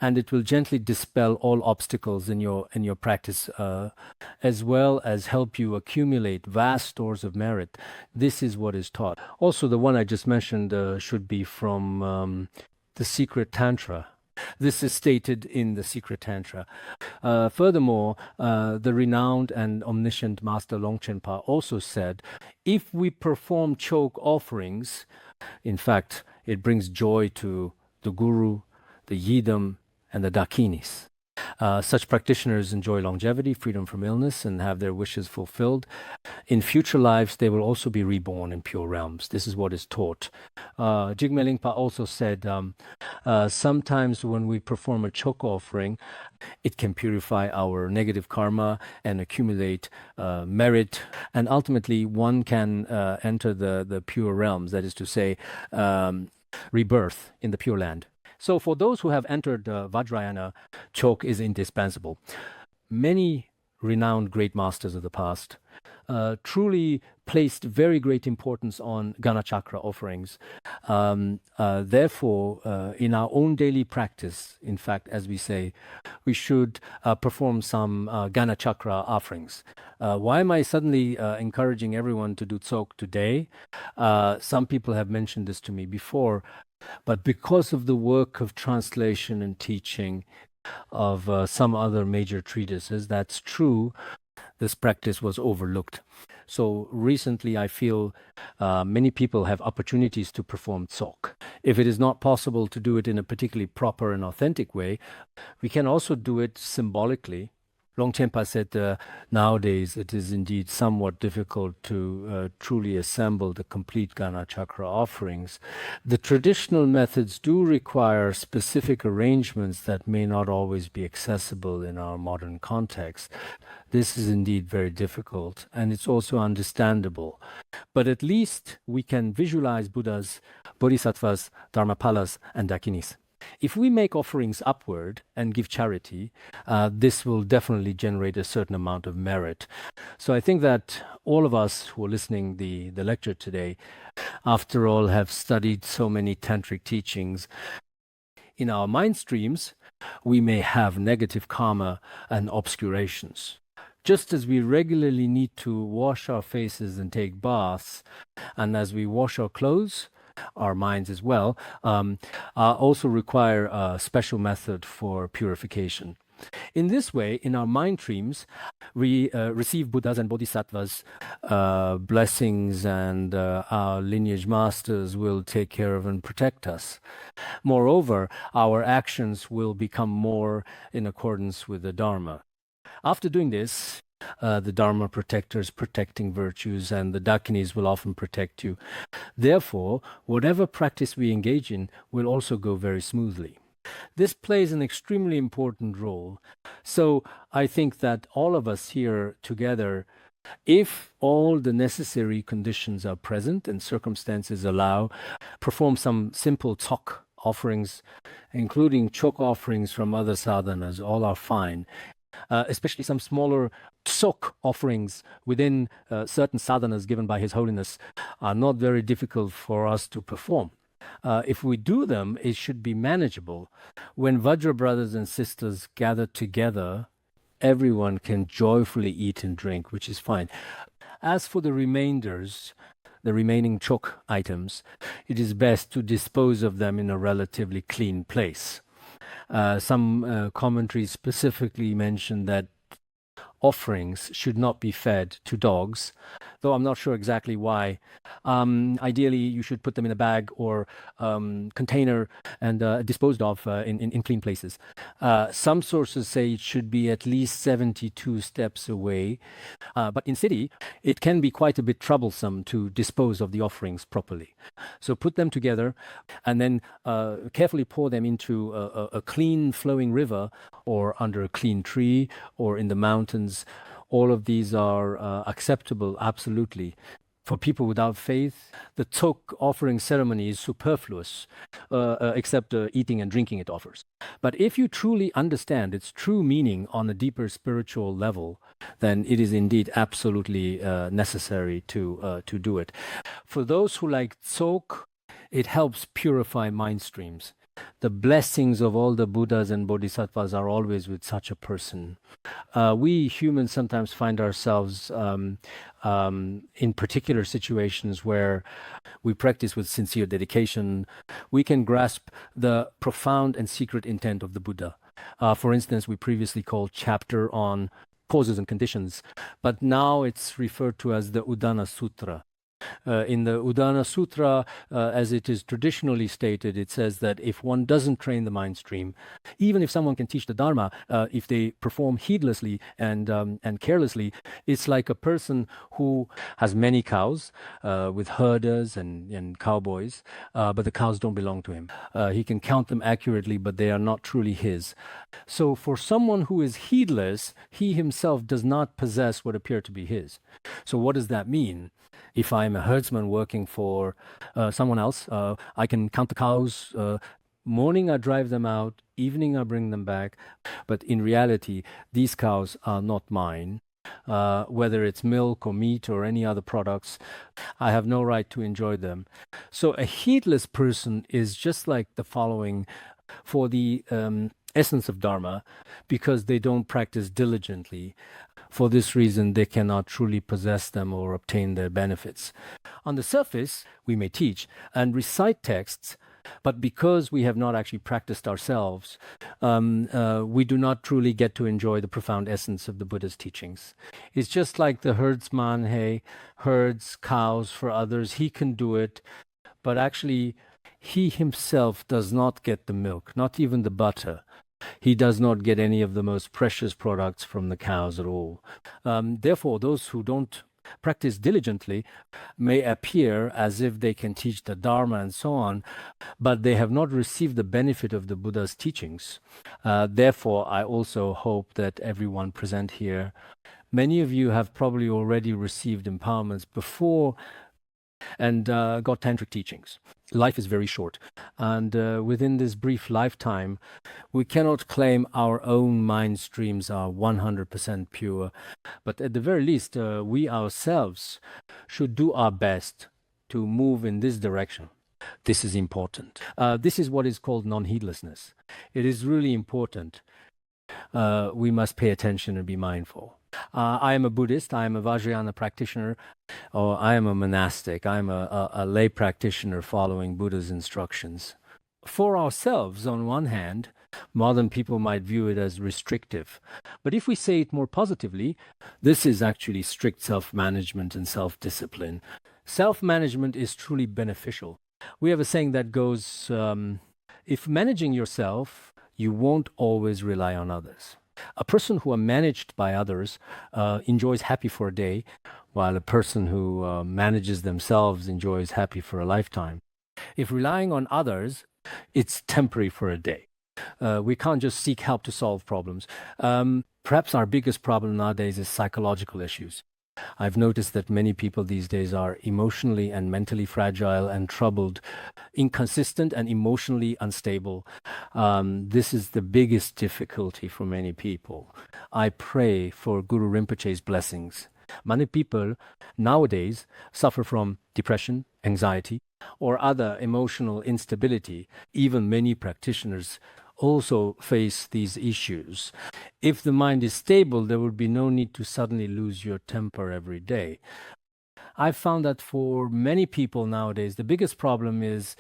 and it will gently dispel all obstacles in your practice, as well as help you accumulate vast stores of merit. This is what is taught. Also, the one I just mentioned should be from the Secret Tantra. This is stated in the Secret Tantra. Furthermore, the renowned and omniscient Master Longchenpa also said, if we perform Tsok offerings, in fact, it brings joy to the Guru, the Yidam, and the Dakinis. Such practitioners enjoy longevity, freedom from illness, and have their wishes fulfilled. In future lives, they will also be reborn in pure realms. This is what is taught. Jigme Lingpa also said, sometimes when we perform a Tsok offering, it can purify our negative karma and accumulate merit. And ultimately, one can enter the pure realms, that is to say, rebirth in the Pure Land. So for those who have entered Vajrayana, Tsok is indispensable. Many renowned great masters of the past truly placed very great importance on Ganachakra offerings. Therefore, in our own daily practice, in fact, as we say, we should perform some Ganachakra offerings. Why am I suddenly encouraging everyone to do Tsok today? Some people have mentioned this to me before, but because of the work of translation and teaching of some other major treatises, that's true, this practice was overlooked. So recently I feel many people have opportunities to perform Tsok. If it is not possible to do it in a particularly proper and authentic way, we can also do it symbolically. Longchenpa said nowadays it is indeed somewhat difficult to truly assemble the complete Ganachakra offerings. The traditional methods do require specific arrangements that may not always be accessible in our modern context. This is indeed very difficult, and it's also understandable. But at least we can visualize Buddhas, Bodhisattvas, Dharmapalas, and Dakinis. If we make offerings upward and give charity, this will definitely generate a certain amount of merit. So I think that all of us who are listening the lecture today, after all, have studied so many tantric teachings. In our mind streams, we may have negative karma and obscurations. Just as we regularly need to wash our faces and take baths, and as we wash our clothes, our minds as well, also require a special method for purification. In this way, in our mind streams, we receive Buddhas and Bodhisattvas blessings, and our lineage masters will take care of and protect us. Moreover, our actions will become more in accordance with the Dharma. After doing this, The Dharma protectors protecting virtues, and the Dakinis will often protect you. Therefore, whatever practice we engage in will also go very smoothly. This plays an extremely important role. So I think that all of us here together, if all the necessary conditions are present and circumstances allow, perform some simple Tsok offerings, including Tsok offerings from other sadhanas, all are fine. Especially some smaller Tsok offerings within certain sadhanas given by His Holiness are not very difficult for us to perform. If we do them, it should be manageable. When Vajra brothers and sisters gather together, everyone can joyfully eat and drink, which is fine. As for the remainders, the remaining Tsok items, it is best to dispose of them in a relatively clean place. Some commentaries specifically mention that offerings should not be fed to dogs, though I'm not sure exactly why. Ideally, you should put them in a bag or container and disposed of in clean places. Some sources say it should be at least 72 steps away, but in city, it can be quite a bit troublesome to dispose of the offerings properly. So put them together and then carefully pour them into a clean flowing river or under a clean tree or in the mountains. All of these are acceptable, absolutely. For people without faith, the Tsok offering ceremony is superfluous, except eating and drinking it offers. But if you truly understand its true meaning on a deeper spiritual level, then it is indeed absolutely necessary to do it. For those who like Tsok, it helps purify mind streams. The blessings of all the Buddhas and Bodhisattvas are always with such a person. We humans sometimes find ourselves in particular situations where we practice with sincere dedication. We can grasp the profound and secret intent of the Buddha. For instance, we previously called chapter on causes and conditions, but now it's referred to as the Udana Sutra. In the Udana Sutra, as it is traditionally stated, it says that if one doesn't train the mind stream, even if someone can teach the Dharma, if they perform heedlessly and carelessly, it's like a person who has many cows with herders and cowboys, but the cows don't belong to him. He can count them accurately, but they are not truly his. So for someone who is heedless, he himself does not possess what appear to be his. So what does that mean? If I'm a herdsman working for someone else, I can count the cows. Morning I drive them out, evening I bring them back. But in reality, these cows are not mine. Whether it's milk or meat or any other products, I have no right to enjoy them. So a heedless person is just like the following for the essence of Dharma, because they don't practice diligently. For this reason, they cannot truly possess them or obtain their benefits. On the surface, we may teach and recite texts, but because we have not actually practiced ourselves, we do not truly get to enjoy the profound essence of the Buddha's teachings. It's just like the herdsman, herds cows for others. He can do it, but actually, he himself does not get the milk, not even the butter. He does not get any of the most precious products from the cows at all. Therefore, those who don't practice diligently may appear as if they can teach the Dharma and so on, but they have not received the benefit of the Buddha's teachings. Therefore, I also hope that everyone present here, many of you have probably already received empowerments before and got tantric teachings. Life is very short, and within this brief lifetime, we cannot claim our own mind streams are 100% pure, but at the very least, we ourselves should do our best to move in this direction. This is important. This is what is called non-heedlessness. It is really important. We must pay attention and be mindful. I am a Buddhist, I am a Vajrayana practitioner, or I am a monastic, I am a lay practitioner following Buddha's instructions. For ourselves, on one hand, modern people might view it as restrictive. But if we say it more positively, this is actually strict self-management and self-discipline. Self-management is truly beneficial. We have a saying that goes, if managing yourself, you won't always rely on others. A person who are managed by others enjoys happy for a day, while a person who manages themselves enjoys happy for a lifetime. If relying on others, it's temporary for a day. We can't just seek help to solve problems. Perhaps our biggest problem nowadays is psychological issues. I've noticed that many people these days are emotionally and mentally fragile and troubled, inconsistent and emotionally unstable. This is the biggest difficulty for many people. I pray for Guru Rinpoche's blessings. Many people nowadays suffer from depression, anxiety, or other emotional instability. Even many practitioners also face these issues. If the mind is stable, there would be no need to suddenly lose your temper every day. I've found that for many people nowadays, the biggest problem is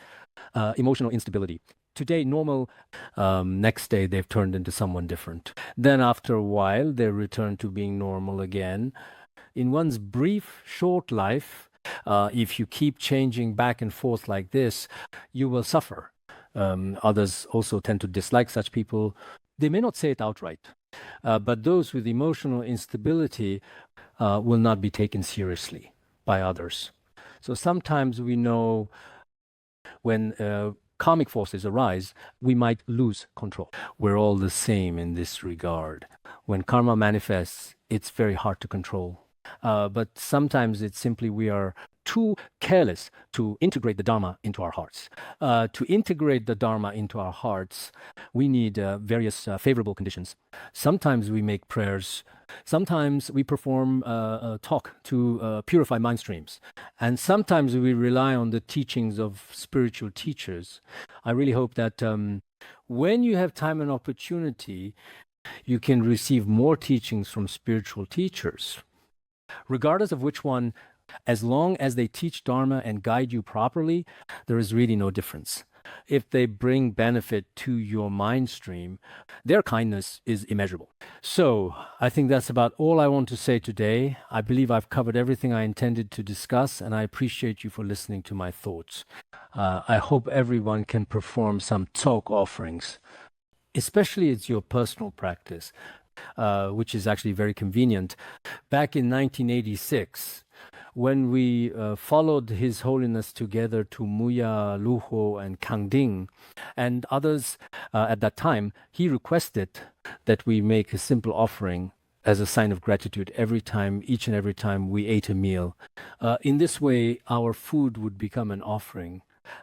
emotional instability. Today, normal, next day they've turned into someone different. Then after a while, they return to being normal again. In one's brief, short life, if you keep changing back and forth like this, you will suffer. Others also tend to dislike such people. They may not say it outright, but those with emotional instability will not be taken seriously by others. So sometimes we know when karmic forces arise, we might lose control. We're all the same in this regard. When karma manifests, it's very hard to control. But sometimes it's simply we are too careless to integrate the Dharma into our hearts. To integrate the Dharma into our hearts, we need various favorable conditions. Sometimes we make prayers. Sometimes we perform talk to purify mind streams. And sometimes we rely on the teachings of spiritual teachers. I really hope that when you have time and opportunity, you can receive more teachings from spiritual teachers. Regardless of which one, as long as they teach Dharma and guide you properly, there is really no difference. If they bring benefit to your mind stream, their kindness is immeasurable. So I think that's about all I want to say today. I believe I've covered everything I intended to discuss, and I appreciate you for listening to my thoughts. I hope everyone can perform some Tsok offerings, especially it's your personal practice. Which is actually very convenient. Back in 1986, when we followed His Holiness together to Muya, Luho, and Kangding, and others at that time, he requested that we make a simple offering as a sign of gratitude each and every time we ate a meal. In this way, our food would become an offering.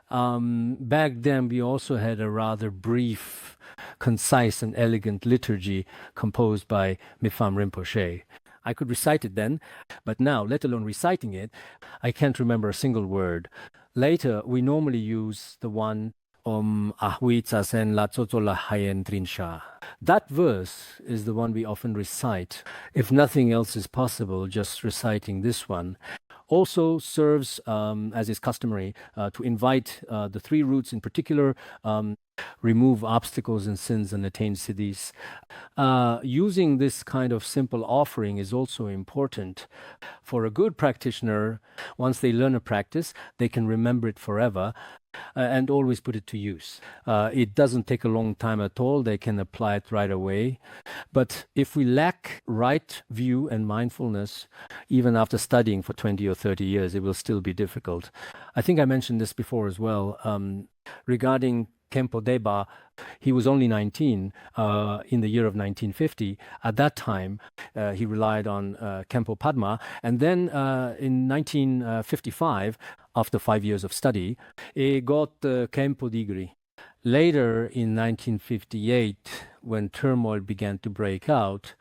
Back then, we also had a rather brief, concise, and elegant liturgy composed by Mipham Rinpoche. I could recite it then, but now, let alone reciting it, I can't remember a single word. Later, we normally use the one Ahwi Tsasen La Tsotso La Hayen Trinsha. That verse is the one we often recite. If nothing else is possible, just reciting this one also serves, as is customary, to invite the three roots in particular, remove obstacles and sins and attain siddhis. Using this kind of simple offering is also important. For a good practitioner, once they learn a practice, they can remember it forever and always put it to use. It doesn't take a long time at all. They can apply it right away. But if we lack right view and mindfulness, even after studying for 20 or 30 years, it will still be difficult. I think I mentioned this before as well. Regarding Khenpo Deba, he was only 19 in the year of 1950. At that time, he relied on Khenpo Padma. And then in 1955, after 5 years of study, he got the Khenpo degree. Later, in 1958, when turmoil began to break out,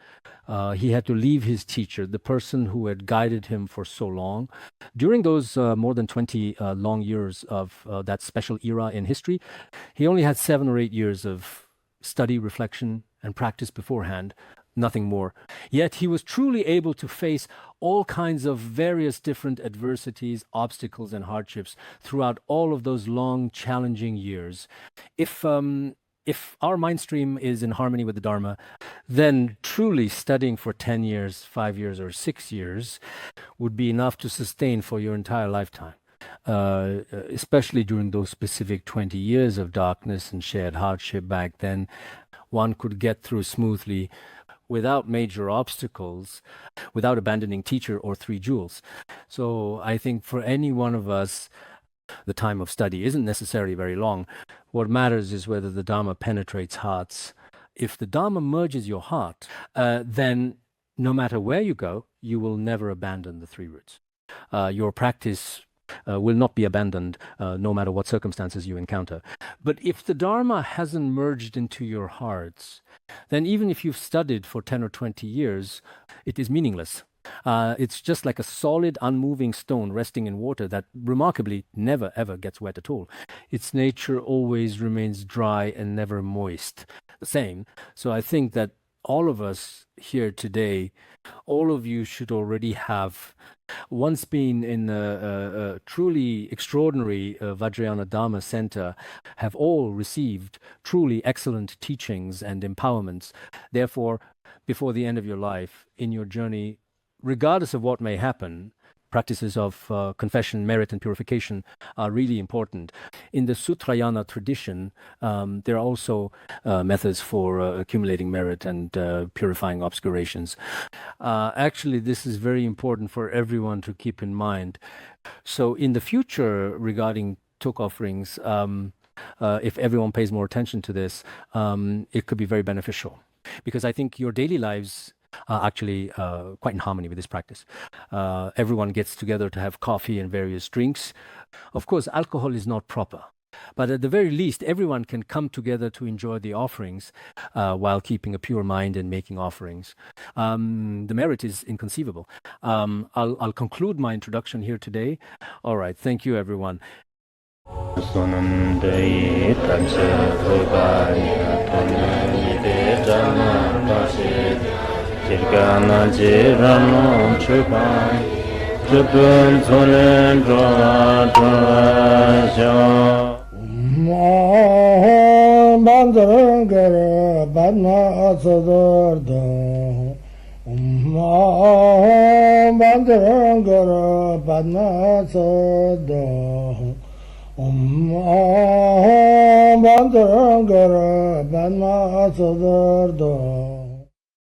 he had to leave his teacher, the person who had guided him for so long. During those more than 20 long years of that special era in history, he only had 7 or 8 years of study, reflection, and practice beforehand, nothing more. Yet he was truly able to face all kinds of various different adversities, obstacles, and hardships throughout all of those long, challenging years. If our mind stream is in harmony with the Dharma, then truly studying for 10 years, 5 years, or 6 years would be enough to sustain for your entire lifetime. Especially during those specific 20 years of darkness and shared hardship back then, one could get through smoothly without major obstacles, without abandoning teacher or three jewels. So I think for any one of us, the time of study isn't necessarily very long. What matters is whether the Dharma penetrates hearts. If the Dharma merges your heart, then no matter where you go, you will never abandon the three roots. Your practice will not be abandoned no matter what circumstances you encounter. But if the Dharma hasn't merged into your hearts, then even if you've studied for 10 or 20 years, it is meaningless. It's just like a solid, unmoving stone resting in water that remarkably never ever gets wet at all. Its nature always remains dry and never moist. The same. So I think that all of us here today, all of you should already have once been in a truly extraordinary Vajrayana Dharma center, have all received truly excellent teachings and empowerments. Therefore, before the end of your life, in your journey, regardless of what may happen, practices of confession, merit, and purification are really important. In the Sutrayana tradition, there are also methods for accumulating merit and purifying obscurations. Actually, this is very important for everyone to keep in mind. So in the future, regarding Tsok offerings, if everyone pays more attention to this, it could be very beneficial. Because I think your daily lives are actually quite in harmony with this practice. Everyone gets together to have coffee and various drinks. Of course, alcohol is not proper. But at the very least, everyone can come together to enjoy the offerings while keeping a pure mind and making offerings. The merit is inconceivable. I'll conclude my introduction here today. All right. Thank you, everyone. Kirgana jirano chupai, chupun zonen droa droa Bandangara Badna Sodargye Bandangara Badna Sodargye Bandangara Badna Sodargye